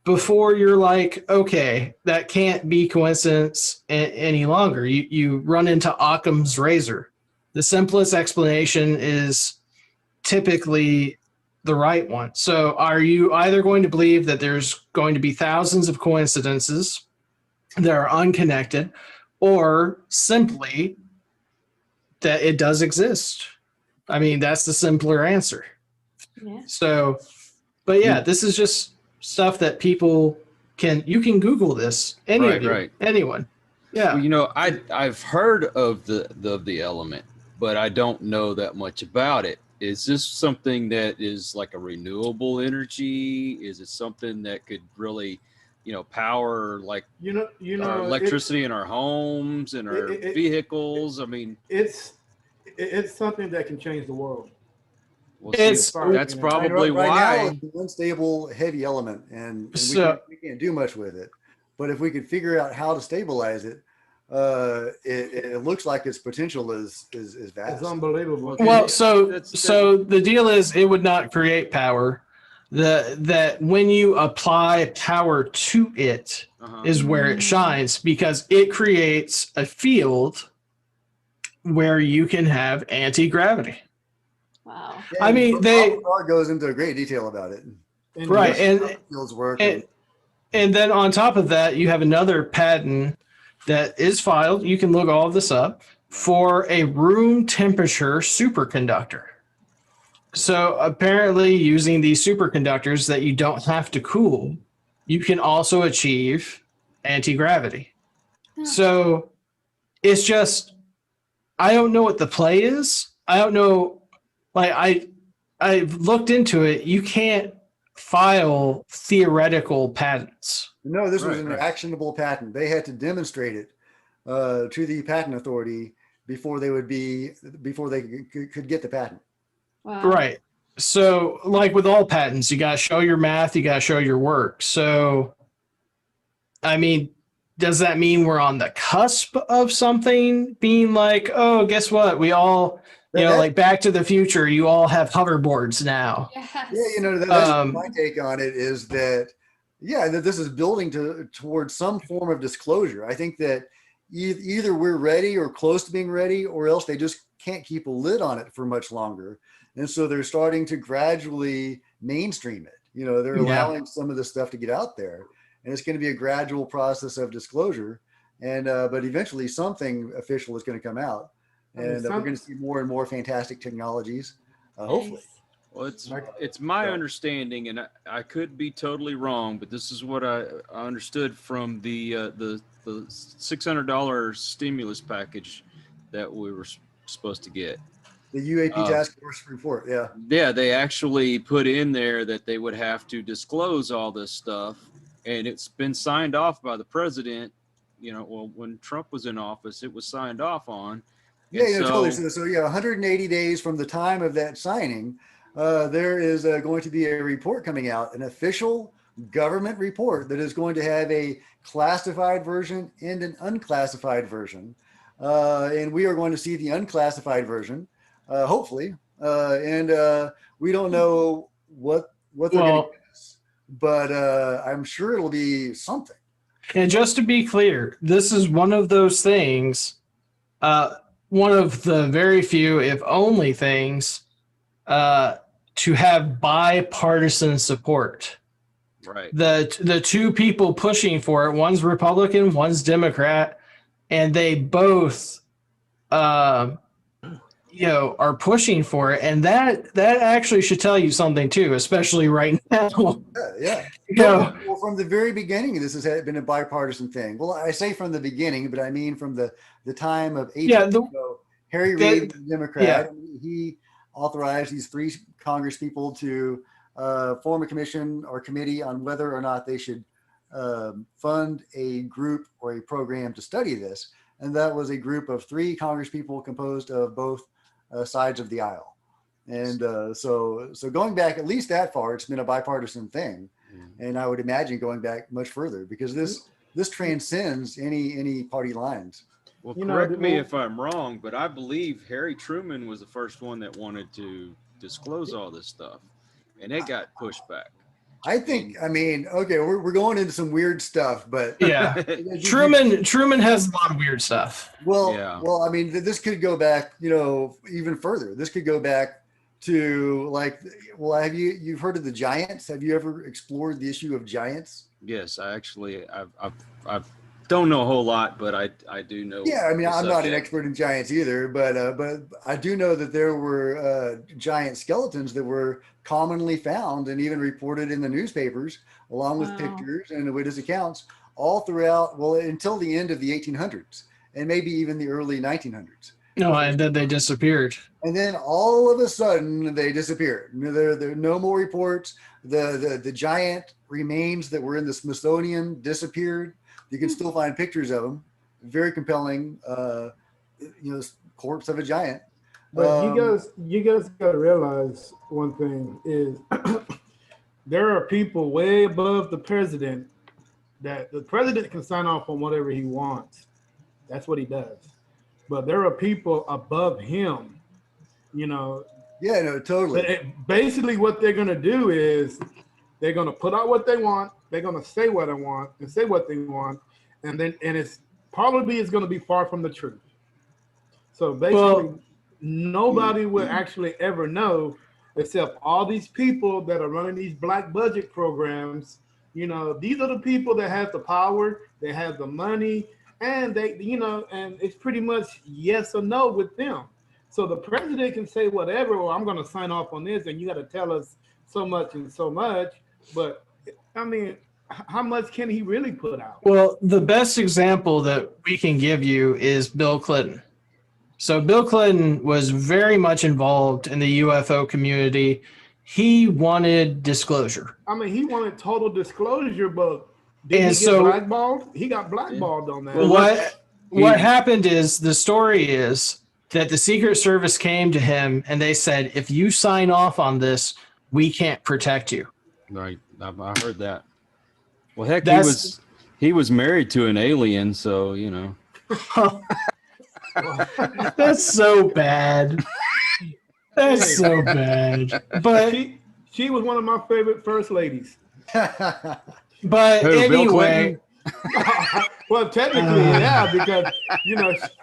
before you're like, okay, that can't be coincidence any longer. You run into Occam's razor. The simplest explanation is typically the right one. So are you either going to believe that there's going to be thousands of coincidences, that are unconnected, or simply that it does exist. I mean, that's the simpler answer. Yeah. So, but yeah, this is just stuff that people you can Google this. Any Right, of you, right. anyone. Yeah. Well, you know, I've heard of the element, but I don't know that much about it. Is this something that is like a renewable energy? Is it something that could really, you know, power like our electricity in our homes and our vehicles? I mean, it's something that can change the world. well, It's that's probably right now why. it's an unstable heavy element, and so we can't do much with it. But if we could figure out how to stabilize it, it looks like its potential is vast. It's unbelievable. well, That's- so the deal is it would not create power. That when you apply power to it is where it shines, because it creates a field where you can have anti-gravity. Wow. I mean, Car goes into great detail about it. Right, and fields work. and then on top of that, you have another patent that is filed. You can look all of this up for a room temperature superconductor. So apparently, using these superconductors that you don't have to cool, you can also achieve anti-gravity. So it's just, I don't know what the play is. I don't know. Like I've looked into it. You can't file theoretical patents. No, this was an actionable patent. They had to demonstrate it to the patent authority before they could get the patent. Wow. Right. So, like with all patents, you got to show your math, you got to show your work. So, I mean, does that mean we're on the cusp of something being like, oh, guess what? We all, like Back to the Future, you all have hoverboards now. Yes. Yeah, that's my take on it is that, that this is building towards some form of disclosure. I think that either we're ready or close to being ready, or else they just can't keep a lid on it for much longer. And so they're starting to gradually mainstream it. They're allowing some of the stuff to get out there, and it's going to be a gradual process of disclosure. And but eventually something official is going to come out, and we're going to see more and more fantastic technologies, hopefully. Well, it's my understanding, and I could be totally wrong, but this is what I understood from the $600 stimulus package that we were supposed to get. The UAP task force report, yeah. Yeah, they actually put in there that they would have to disclose all this stuff, and it's been signed off by the president. When Trump was in office, it was signed off on. Yeah, totally. So 180 days from the time of that signing, there is going to be a report coming out, an official government report that is going to have a classified version and an unclassified version. And we are going to see the unclassified version, hopefully. And we don't know what they're going to give us, but I'm sure it'll be something. And just to be clear, this is one of those things, one of the very few, if only things, to have bipartisan support. Right. The two people pushing for it, one's Republican, one's Democrat, and they both are pushing for it, and that actually should tell you something too, especially right now. Yeah. Well, from the very beginning, this has been a bipartisan thing. Well, I say from the beginning, but I mean from the time of Harry Reid, the Democrat, he authorized these 3 Congress people to form a commission or committee on whether or not they should fund a group or a program to study this. And that was a group of 3 Congress people composed of both sides of the aisle. And so going back at least that far, it's been a bipartisan thing. And I would imagine going back much further, because this transcends any party lines. Well, correct me if I'm wrong, but I believe Harry Truman was the first one that wanted to disclose all this stuff, and it got pushed back. I think, we're going into some weird stuff, but yeah, Truman has a lot of weird stuff. Well, this could go back, even further. This could go back to you've heard of the giants? Have you ever explored the issue of giants? Yes, I've don't know a whole lot, but I do know. Yeah, I mean, the I'm not an subject. expert in giants either, but I do know that there were giant skeletons that were commonly found and even reported in the newspapers, along with Wow. pictures and witness accounts, all throughout, well, until the end of the 1800s and maybe even the early 1900s. No, and then they disappeared. And then all of a sudden they disappeared. There are no more reports. The giant remains that were in the Smithsonian disappeared. You can still find pictures of them. Very compelling, corpse of a giant. But you guys got to realize one thing is there are people way above the president that the president can sign off on whatever he wants. That's what he does. But there are people above him, you know. Yeah, no, totally. Basically, what they're going to do is they're going to put out what they want. They're going to say what they want and say what they want. And it's probably is going to be far from the truth. So basically, nobody will actually ever know except all these people that are running these black budget programs. You know, these are the people that have the power, they have the money, and they, and it's pretty much yes or no with them. So the president can say whatever, or I'm going to sign off on this, and you got to tell us so much and so much. But I mean, how much can he really put out? Well, the best example that we can give you is Bill Clinton. So Bill Clinton was very much involved in the UFO community. He wanted disclosure. I mean, he wanted total disclosure, but did he get blackballed? He got blackballed on that. Well, what happened is, the story is that the Secret Service came to him and they said, if you sign off on this, we can't protect you. Right. I heard that. Well, heck, he was married to an alien, so, you know. That's so bad. That's so bad. But she was one of my favorite first ladies. But Who, anyway, well, technically, yeah, because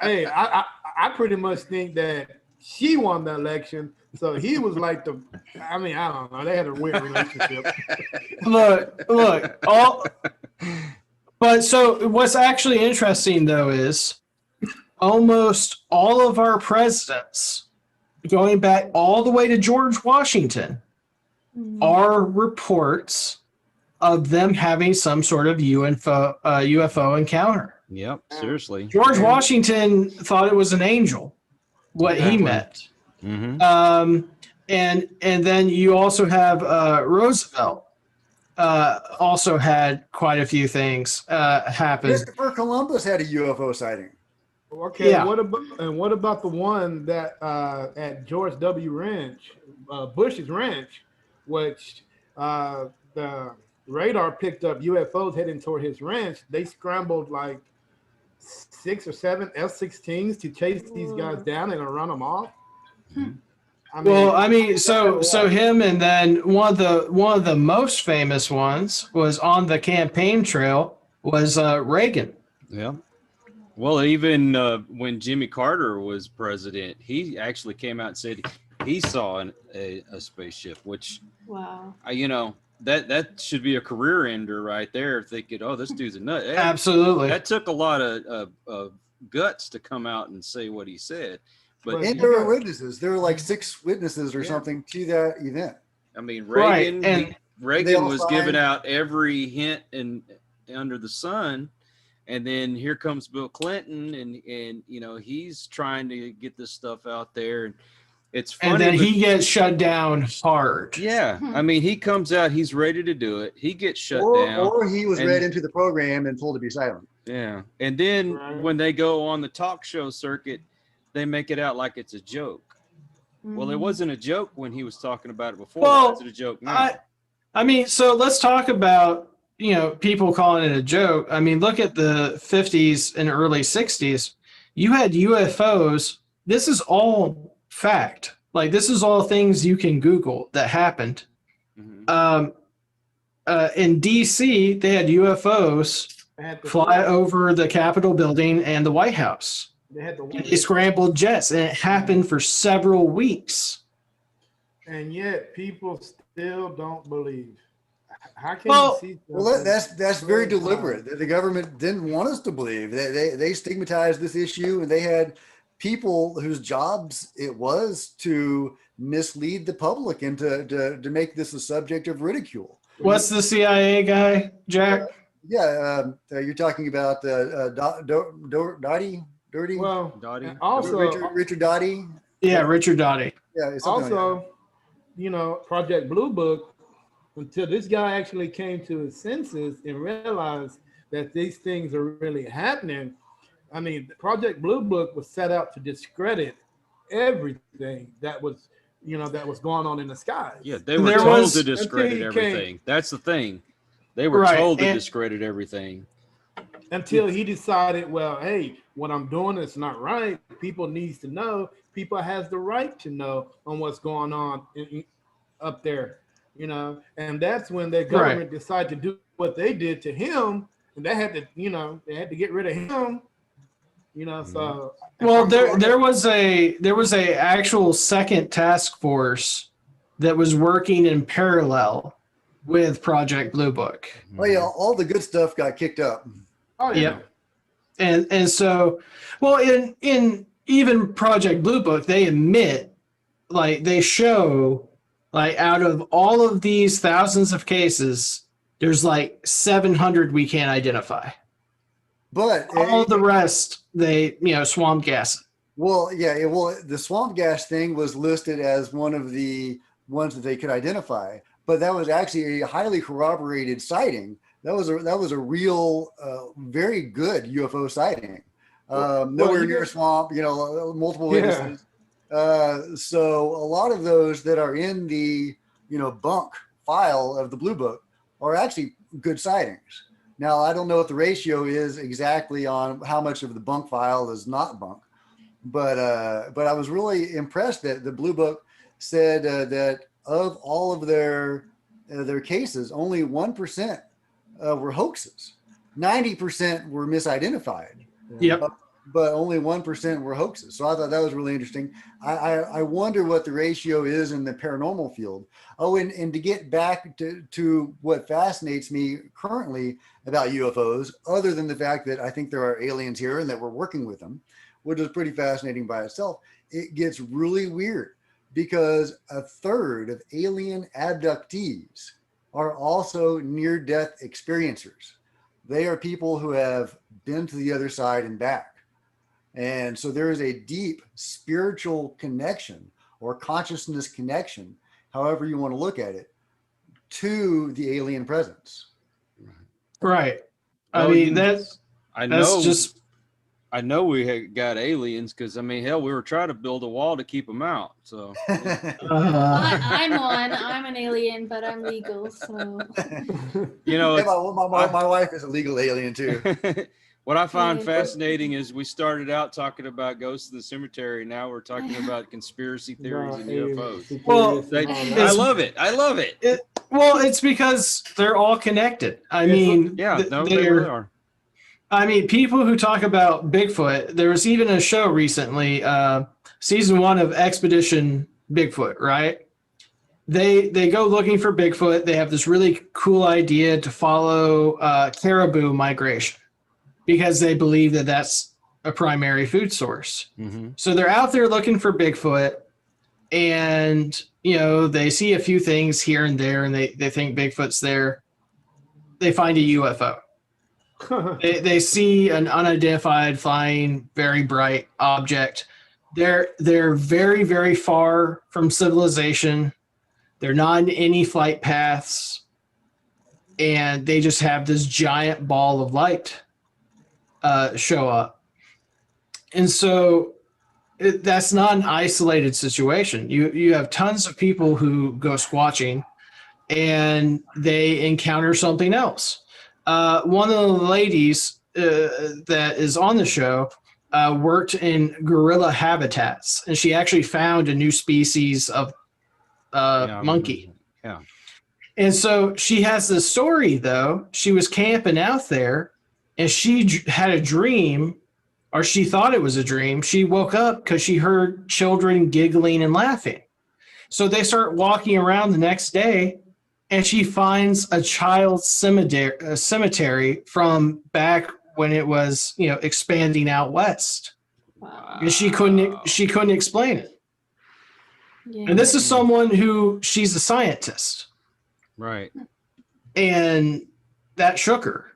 hey, I pretty much think that she won the election, so he was like I don't know. They had a weird relationship. look, but so what's actually interesting though is almost all of our presidents, going back all the way to George Washington, are reports of them having some sort of UFO encounter. Yep, seriously. George Washington thought it was an angel, what he met. Mm-hmm. And then you also have Roosevelt. Also had quite a few things happen. Christopher Columbus had a UFO sighting. Okay, yeah. What about the one that at George W. Ranch, Bush's ranch, which the radar picked up UFOs heading toward his ranch? They scrambled like 6 or 7 F-16s to chase these guys down and run them off. So him, and then one of the most famous ones was on the campaign trail was Reagan. Yeah. Well, even when Jimmy Carter was president, he actually came out and said he saw a spaceship, which, wow, that should be a career ender right there. Thinking, oh, this dude's a nut. Hey, absolutely. That took a lot of guts to come out and say what he said. But and there were witnesses. There were like 6 witnesses or something to that event. I mean, Reagan was giving out every hint under the sun. And then here comes Bill Clinton, and he's trying to get this stuff out there. And it's funny. And then he gets shut down hard. Yeah. I mean, he comes out, he's ready to do it. He gets shut down. Or he was read into the program and told to be silent. Yeah. And then when they go on the talk show circuit, they make it out like it's a joke. Well, it wasn't a joke when he was talking about it before. Why is it a joke now? I mean, so let's talk about people calling it a joke. I mean, look at the 50s and early 60s. You had UFOs. This is all fact. Like, this is all things you can Google that happened. In DC, they had UFOs fly over the Capitol building and the White House. They scrambled jets, and it happened for several weeks. And yet people still don't believe. How can Well- you see? Well, something that's so very high? deliberate. The government didn't want us to believe. They stigmatized this issue, and they had people whose jobs it was to mislead the public and to make this a subject of ridicule. What's the CIA guy, Jack? Yeah, you're talking about Dottie, Dirty, Well, Dottie? and also, Richard Dottie. Yeah, Richard Dottie. Yeah, it's something like that. also, Project Blue Book, until this guy actually came to his senses and realized that these things are really happening. I mean, Project Blue Book was set out to discredit everything that was going on in the skies. Yeah, they were There told was- to discredit until he came- everything. That's the thing. They were Right, told to and- discredit everything. Until he decided, well, hey, what I'm doing is not right. People needs to know. People has the right to know on what's going on up there, And that's when the government decided to do what they did to him, and they had to get rid of him. So Well, there was a actual second task force that was working in parallel with Project Blue Book. Oh yeah, all the good stuff got kicked up. oh yeah. Yep. And so, well, in even Project Blue Book, they admit, like, they show, like, out of all of these thousands of cases, there's like 700 we can't identify. But All the rest, they, swamp gas. well, yeah, the swamp gas thing was listed as one of the ones that they could identify, but that was actually a highly corroborated sighting. That was a real, very good UFO sighting. Nowhere near a swamp, multiple witnesses. So a lot of those that are in the bunk file of the Blue Book are actually good sightings. Now I don't know what the ratio is exactly on how much of the bunk file is not bunk, but I was really impressed that the Blue Book said that of all of their cases, only 1% were hoaxes. 90% were misidentified. Yep. But only 1% were hoaxes. So I thought that was really interesting. I wonder what the ratio is in the paranormal field. Oh, and to get back to what fascinates me currently about UFOs, other than the fact that I think there are aliens here and that we're working with them, which is pretty fascinating by itself, it gets really weird because a third of alien abductees are also near-death experiencers. They are people who have been to the other side and back. And so there is a deep spiritual connection or consciousness connection, however you want to look at it, to the alien presence. Right. Well, I mean, I know we had got aliens because hell, we were trying to build a wall to keep them out. So I'm an alien, but I'm legal, so Yeah, my wife is a legal alien too. what I find Yeah. fascinating is we started out talking about ghosts of the cemetery. Now we're talking about conspiracy theories and UFOs. Well, I love it. I love it. well, it's because they're all connected. I mean, Yeah, they really are. I mean, people who talk about Bigfoot, there was even a show recently, season 1 of Expedition Bigfoot, right? They go looking for Bigfoot. They have this really cool idea to follow caribou migration because they believe that that's a primary food source. Mm-hmm. So they're out there looking for Bigfoot, and they see a few things here and there, and they think Bigfoot's there. They find a UFO. They see an unidentified flying, very bright object. They're very, very far from civilization. They're not in any flight paths, and they just have this giant ball of light show up. And so that's not an isolated situation. You have tons of people who go squatching, and they encounter something else. One of the ladies that is on the show worked in gorilla habitats, and she actually found a new species of monkey. Yeah. And so she has this story, though. She was camping out there, and she had a dream, or she thought it was a dream. She woke up because she heard children giggling and laughing. So they start walking around the next day, and she finds a child's cemetery from back when it was, expanding out west. Wow. And she couldn't explain it. Yeah. And this is someone who she's a scientist. Right. And that shook her.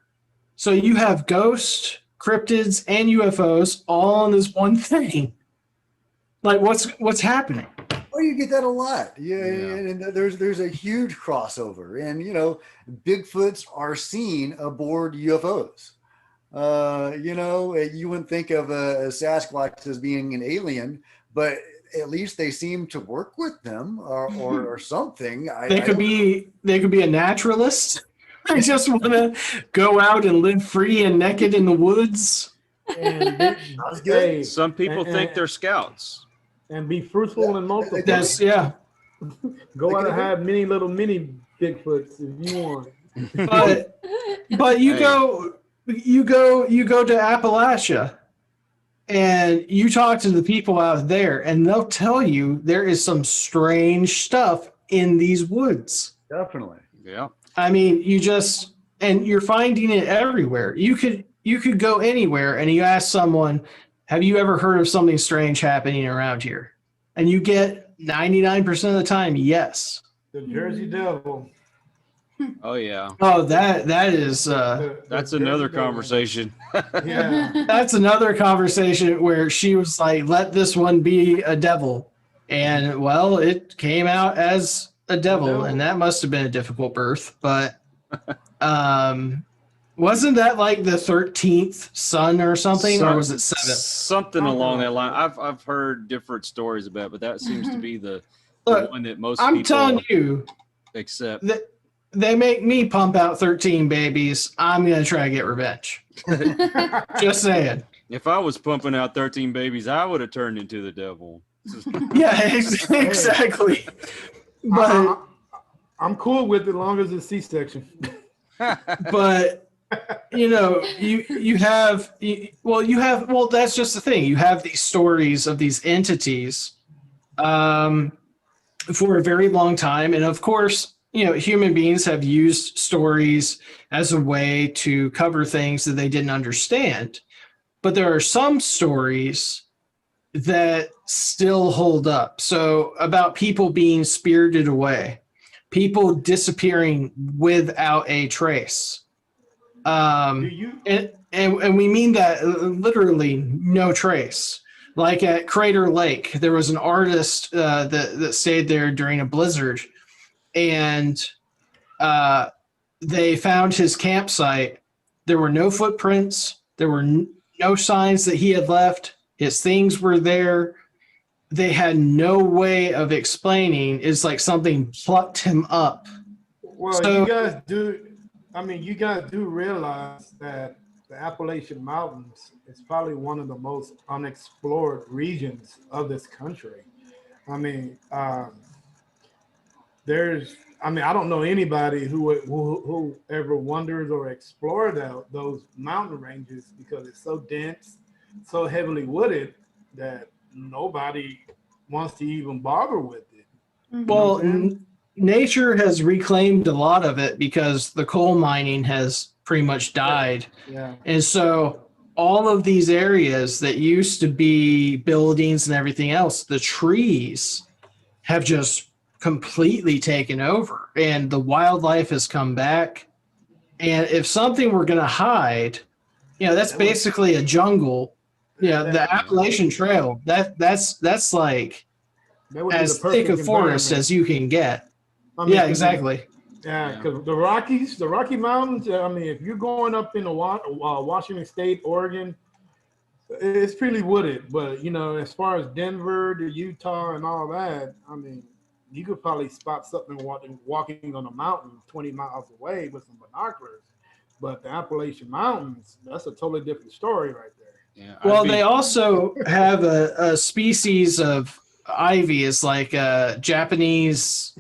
So you have ghosts, cryptids, and UFOs all on this one thing. Like, what's happening? Well, you get that a lot. Yeah, and there's a huge crossover, and Bigfoots are seen aboard UFOs. You wouldn't think of a Sasquatch as being an alien, but at least they seem to work with them or something. They could be a naturalist. I just want to go out and live free and naked in the woods. And Sounds good. Some people think they're scouts. And be fruitful and multiply. Go out and have mini Bigfoots if you want. But you go to Appalachia and you talk to the people out there, and they'll tell you there is some strange stuff in these woods. Definitely. Yeah. I mean, you're finding it everywhere. You could go anywhere and you ask someone, have you ever heard of something strange happening around here? And you get 99% of the time, yes. The Jersey Devil. Oh yeah. Oh, that is that's another conversation. Yeah. That's another conversation where she was like, let this one be a devil. And well, it came out as a devil, and that must have been a difficult birth. But wasn't that like the 13th son or something, or was it 7th? Something along that line. I've heard different stories about it, but that seems to be the one that most people telling you accept. They make me pump out 13 babies. I'm going to try to get revenge. Just saying. If I was pumping out 13 babies, I would have turned into the devil. Yeah, exactly. But I'm cool with it as long as it's C-section. But that's just the thing. You have these stories of these entities for a very long time, and of course, human beings have used stories as a way to cover things that they didn't understand. But there are some stories that still hold up. So about people being spirited away, people disappearing without a trace. And we mean that literally no trace. Like at Crater Lake, there was an artist that stayed there during a blizzard, and they found his campsite. There were no footprints. There were no signs that he had left. His things were there. They had no way of explaining. It's like something plucked him up. Well, you guys do realize that the Appalachian Mountains is probably one of the most unexplored regions of this country. I mean, I don't know anybody who ever wonders or explored those mountain ranges because it's so dense, so heavily wooded that nobody wants to even bother with it. Well, nature has reclaimed a lot of it because the coal mining has pretty much died. Yeah. And so all of these areas that used to be buildings and everything else, the trees have just completely taken over, and the wildlife has come back. And if something were going to hide, that's basically a jungle. The Appalachian Trail, that's like as thick a forest as you can get. Yeah, exactly. Yeah, because the Rocky Mountains, if you're going up in Washington State, Oregon, it's pretty wooded. But, as far as Denver to Utah and all that, you could probably spot something walking on a mountain 20 miles away with some binoculars. But the Appalachian Mountains, that's a totally different story right there. Yeah, well, they also have a species of ivy. It's like Japanese...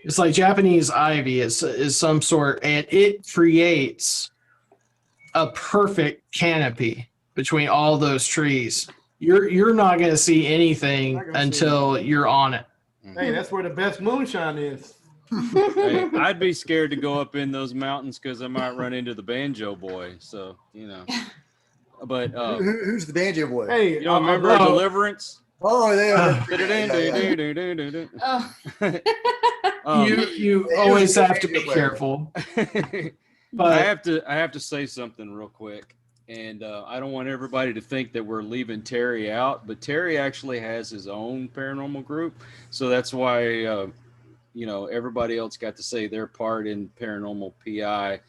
it's like Japanese ivy is some sort, and it creates a perfect canopy between all those trees. You're not going to see anything until you're on it. Hey, that's where the best moonshine is. Hey, I'd be scared to go up in those mountains because I might run into the banjo boy. So, but Who's the banjo boy? Hey, you don't remember oh. Deliverance? Oh, they are. Oh, You always have to be careful. I But have to say something real quick, and I don't want everybody to think that we're leaving Terry out, but Terry actually has his own paranormal group, so that's why everybody else got to say their part in Paranormal P.I.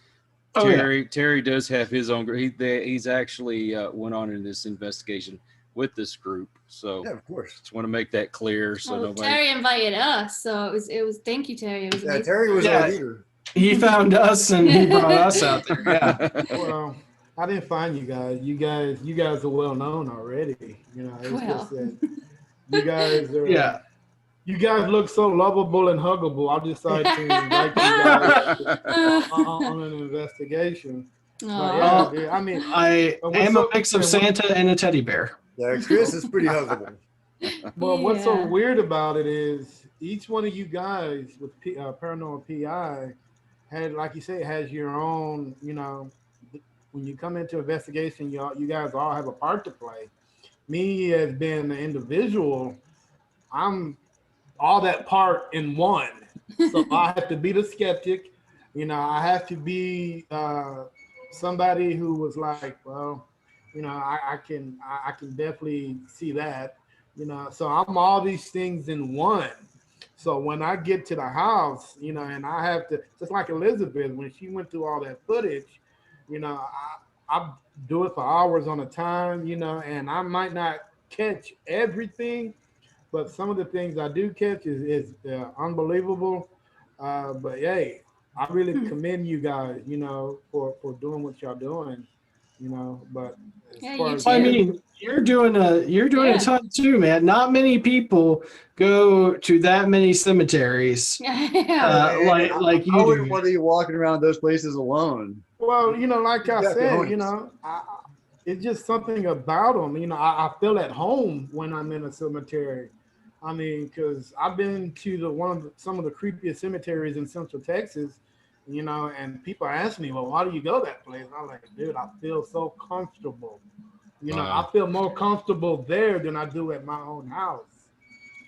Terry does have his own group. He's actually went on in this investigation with this group, so Yeah, of course. just want to make that clear. So nobody. Terry invited us, so it was. Thank you, Terry. It was amazing. Terry was our leader. He found us and he brought us out there. Yeah. Well, I didn't find you guys. You guys are well known already. It's just that you guys are. Yeah. You guys look so lovable and huggable. I decided to invite you guys on an investigation. But yeah, I mean, I am a mix of Santa and a teddy bear. Yeah, Chris is pretty huggable. Well, what's so weird about it is each one of you guys with Paranormal P.I. had, like you say, has your own. When you come into investigation, you guys all have a part to play. Me as being an individual, I'm all that part in one. So I have to be the skeptic. I have to be somebody who was like, well, I can definitely see that. So I'm all these things in one. So when I get to the house, and I have to, just like Elizabeth, when she went through all that footage, I do it for hours on a time, and I might not catch everything, but some of the things I do catch is unbelievable. But hey, I really commend you guys, for doing what y'all doing, But as far as I mean, you're doing a ton too, man. Not many people go to that many cemeteries. Like you I wouldn't do. want to be walking around those places alone. Well, like I said, it's just something about them. I feel at home when I'm in a cemetery. I mean, because I've been to some of the creepiest cemeteries in Central Texas, and people ask me, well, why do you go that place? I'm like, dude, I feel so comfortable. I feel more comfortable there than I do at my own house.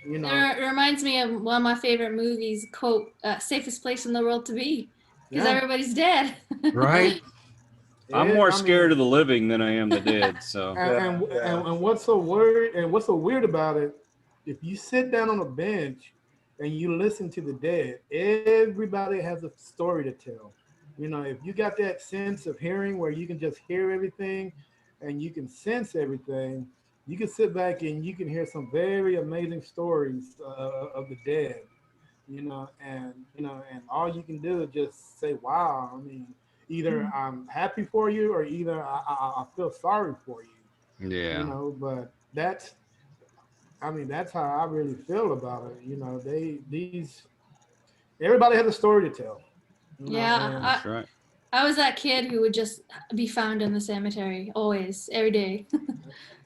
It reminds me of one of my favorite movies, quote, safest place in the world to be, because everybody's dead. Right. I'm more scared of the living than I am the dead. So and what's so weird about it, if you sit down on a bench and you listen to the dead, everybody has a story to tell. If you got that sense of hearing where you can just hear everything and you can sense everything, you can sit back and you can hear some very amazing stories of the dead. And all you can do is just say, wow. I mean, either I'm happy for you or either I feel sorry for you. Yeah. But that's how I really feel about it. Everybody has a story to tell. That's right. I was that kid who would just be found in the cemetery always, every day.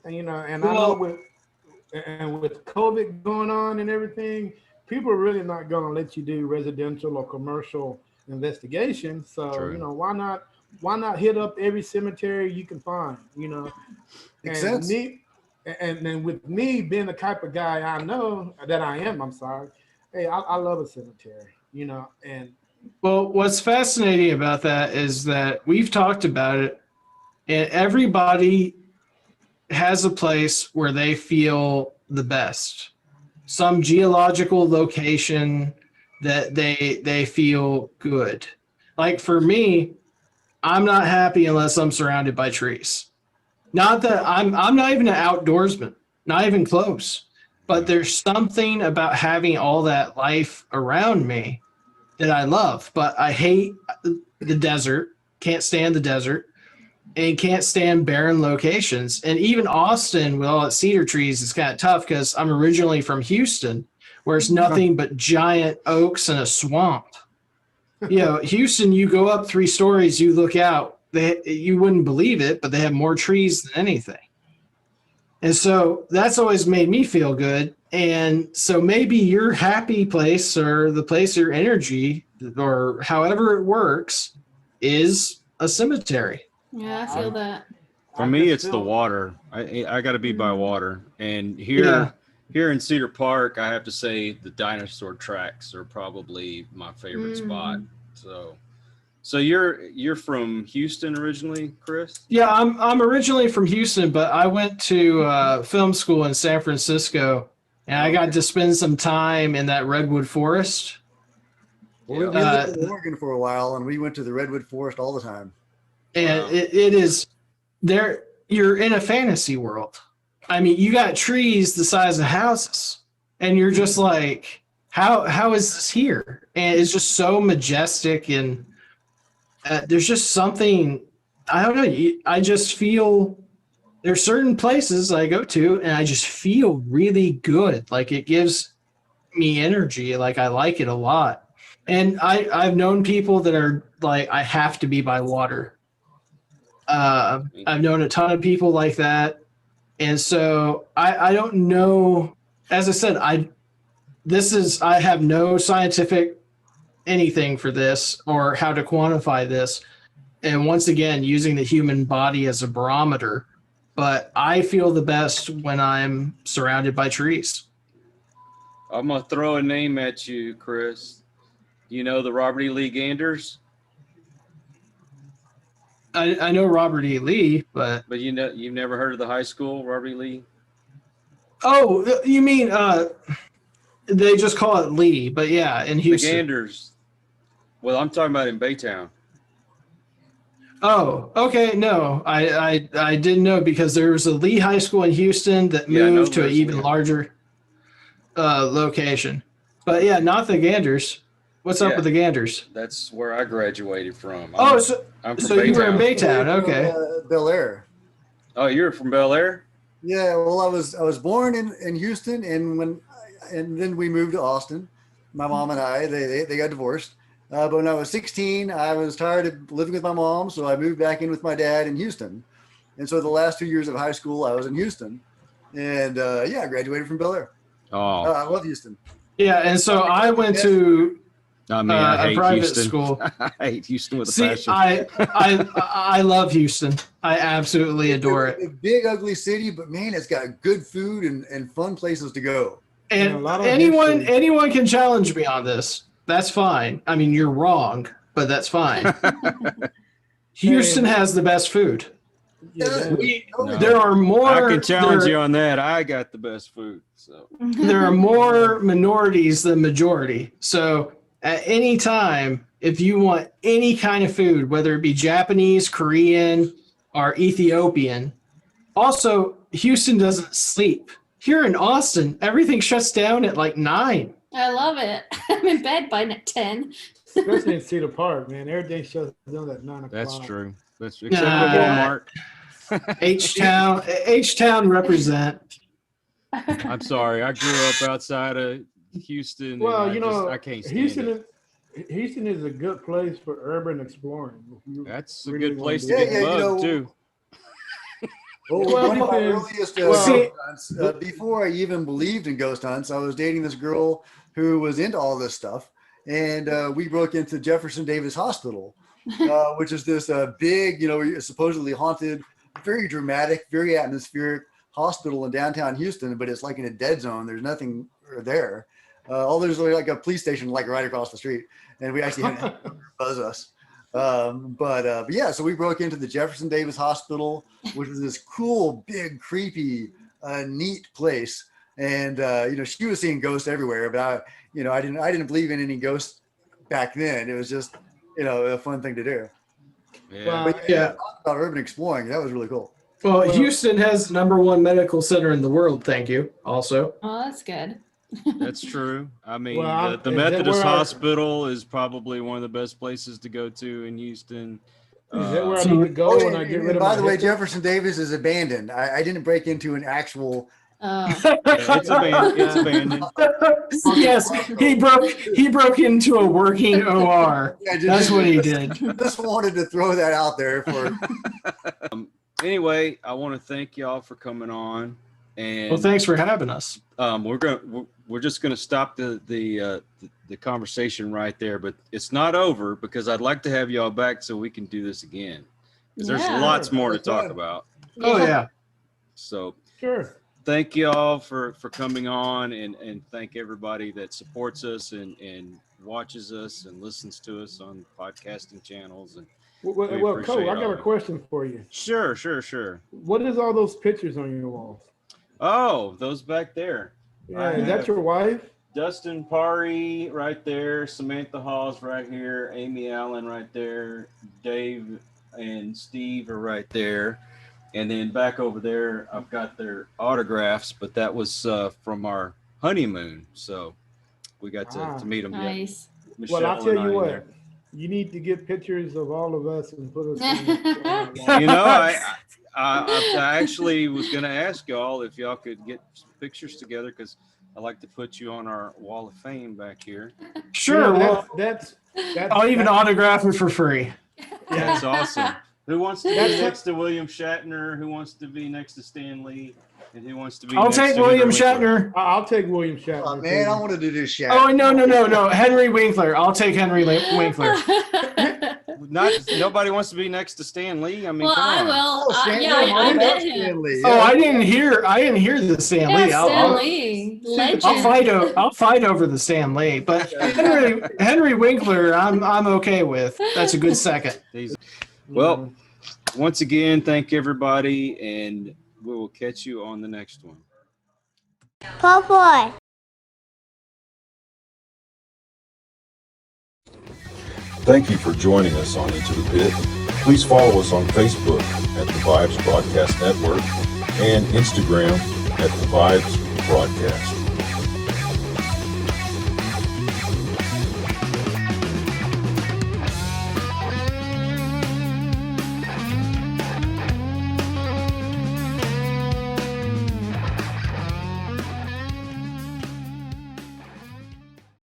And I know with COVID going on and everything, people are really not going to let you do residential or commercial investigation. So True. why not hit up every cemetery you can find? Makes sense. And then with me being the type of guy I know that I am, I'm sorry. Hey, I love a cemetery. And Well, what's fascinating about that is that we've talked about it, and everybody has a place where they feel the best. Some geological location that they feel good. Like for me, I'm not happy unless I'm surrounded by trees. Not that I'm not even an outdoorsman, not even close. But there's something about having all that life around me that I love. But I hate the desert, can't stand the desert, and can't stand barren locations. And even Austin with all its cedar trees is kind of tough because I'm originally from Houston, where it's nothing but giant oaks and a swamp. Houston, you go up 3 stories, you look out, you wouldn't believe it, but they have more trees than anything. And so that's always made me feel good. And so maybe your happy place or the place your energy or however it works is a cemetery. Yeah, I feel that. For me, it's the water. I got to be by water. And Yeah. here in Cedar Park, I have to say the dinosaur tracks are probably my favorite spot. So you're from Houston originally, Chris? Yeah, I'm originally from Houston, but I went to film school in San Francisco, and I got to spend some time in that redwood forest. Well, we lived in Oregon for a while, and we went to the redwood forest all the time. And it is there. You're in a fantasy world. I mean, you got trees the size of houses, and you're just like, how is this here? And it's just so majestic, and there's just something. I don't know. I just feel there's certain places I go to, and I just feel really good. Like it gives me energy. Like I like it a lot. And I've known people that are like, I have to be by water. I've known a ton of people like that. And so I don't know, as I said, I have no scientific anything for this or how to quantify this. And once again, using the human body as a barometer, but I feel the best when I'm surrounded by trees. I'm going to throw a name at you, Chris. You know the Robert E. Lee Ganders? I know Robert E. Lee, but you know, you've never heard of the high school, Robert E. Lee? Oh, you mean they just call it Lee, but yeah, in Houston. The Ganders. Well, I'm talking about in Baytown. Oh, okay. No, I didn't know because there was a Lee High School in Houston that moved to an even larger location. But yeah, not the Ganders. What's up with the Ganders? That's where I graduated from. I'm from so you were in Baytown, okay? Bel Air. Oh, you're from Bel Air? Yeah. Well, I was born in Houston, and then we moved to Austin. My mom and I they got divorced. But when I was 16, I was tired of living with my mom, so I moved back in with my dad in Houston. And so the last 2 years of high school, I was in Houston, and I graduated from Bel Air. Oh, I love Houston. Yeah, and so I went to I hate private Houston. School. I hate Houston with a passion. I love Houston. I absolutely adore it. It's a big, ugly city, but man, it's got good food and fun places to go. And anyone can challenge me on this. That's fine. I mean, you're wrong, but that's fine. Houston has the best food. There are more. I can challenge you on that. I got the best food. So there are more minorities than majority. So at any time, if you want any kind of food, whether it be Japanese, Korean, or Ethiopian, also Houston doesn't sleep. Here in Austin, everything shuts down at like 9. I love it. I'm in bed by 10. Especially in Cedar Park, man. Everything shuts down at 9 o'clock. That's true. That's except for Walmart. H-Town represent. I'm sorry. I grew up outside of Houston. Well, I can't stand Houston is a good place for urban exploring. That's a good place to get bugged too. One of my earliest ghost hunts, before I even believed in ghost hunts, I was dating this girl who was into all this stuff, and we broke into Jefferson Davis Hospital, which is this big, supposedly haunted, very dramatic, very atmospheric hospital in downtown Houston, but it's like in a dead zone. There's nothing there. There's like a police station like right across the street, and we actually had to buzz us. But yeah, so we broke into the Jefferson Davis Hospital, which is this cool, big, creepy, neat place. And she was seeing ghosts everywhere, but I didn't believe in any ghosts back then. It was just a fun thing to do. Yeah. But about urban exploring, that was really cool. Well, Houston has the #1 medical center in the world. Thank you. Also. Oh, that's good. That's true. I mean, the Methodist Hospital is probably one of the best places to go to in Houston. Is that where I need to go when I get rid of By the way, Jefferson Davis is abandoned. I didn't break into an actual. It's abandoned. Yes, he broke into a working OR. That's what he did. Just wanted to throw that out there for. Anyway, I want to thank y'all for coming on. And Well, thanks for having us. We're just gonna stop the conversation right there, but it's not over because I'd like to have y'all back so we can do this again. Because there's Yeah. lots more to talk about. Oh yeah. So Sure. thank you all for coming on, and thank everybody that supports us and watches us and listens to us on podcasting channels. And Well, we Cole, appreciate I got all a of it. question for you. Sure. What is all those pictures on your walls? Oh, those back there. Yeah, I is that have your wife? Dustin Pari right there, Samantha Hawes right here, Amy Allen right there, Dave and Steve are right there. And then back over there, I've got their autographs, but that was from our honeymoon. So we got to meet them. Nice. Michelle Well, I'll tell and I you in what. there. You need to get pictures of all of us and put us on the You know, I actually was going to ask y'all if y'all could get some pictures together because I like to put you on our wall of fame back here. Sure. Well, that's I'll even autograph it for free. That's awesome. Who wants to be That's next to William Shatner? Who wants to be next to Stan Lee? And who wants to be I'll next take to William Henry Winkler? Shatner. I'll take William Shatner. Oh, man, I wanted to do Shatner. Oh no. Henry Winkler. I'll take Henry Winkler. Nobody wants to be next to Stan Lee. I mean, Well, come I on. will. Oh, Stan Yeah, Lee, I love met Stan him. Lee, Oh, yeah. I didn't hear the Stan Lee. Yeah, Stan Lee. Legend. I'll fight over the Stan Lee, but Henry Winkler, I'm okay with. That's a good second. Well, once again, thank everybody, and we will catch you on the next one. Paul boy. Thank you for joining us on Into the Pit. Please follow us on Facebook at the Vibes Broadcast Network and Instagram at the Vibes Broadcast.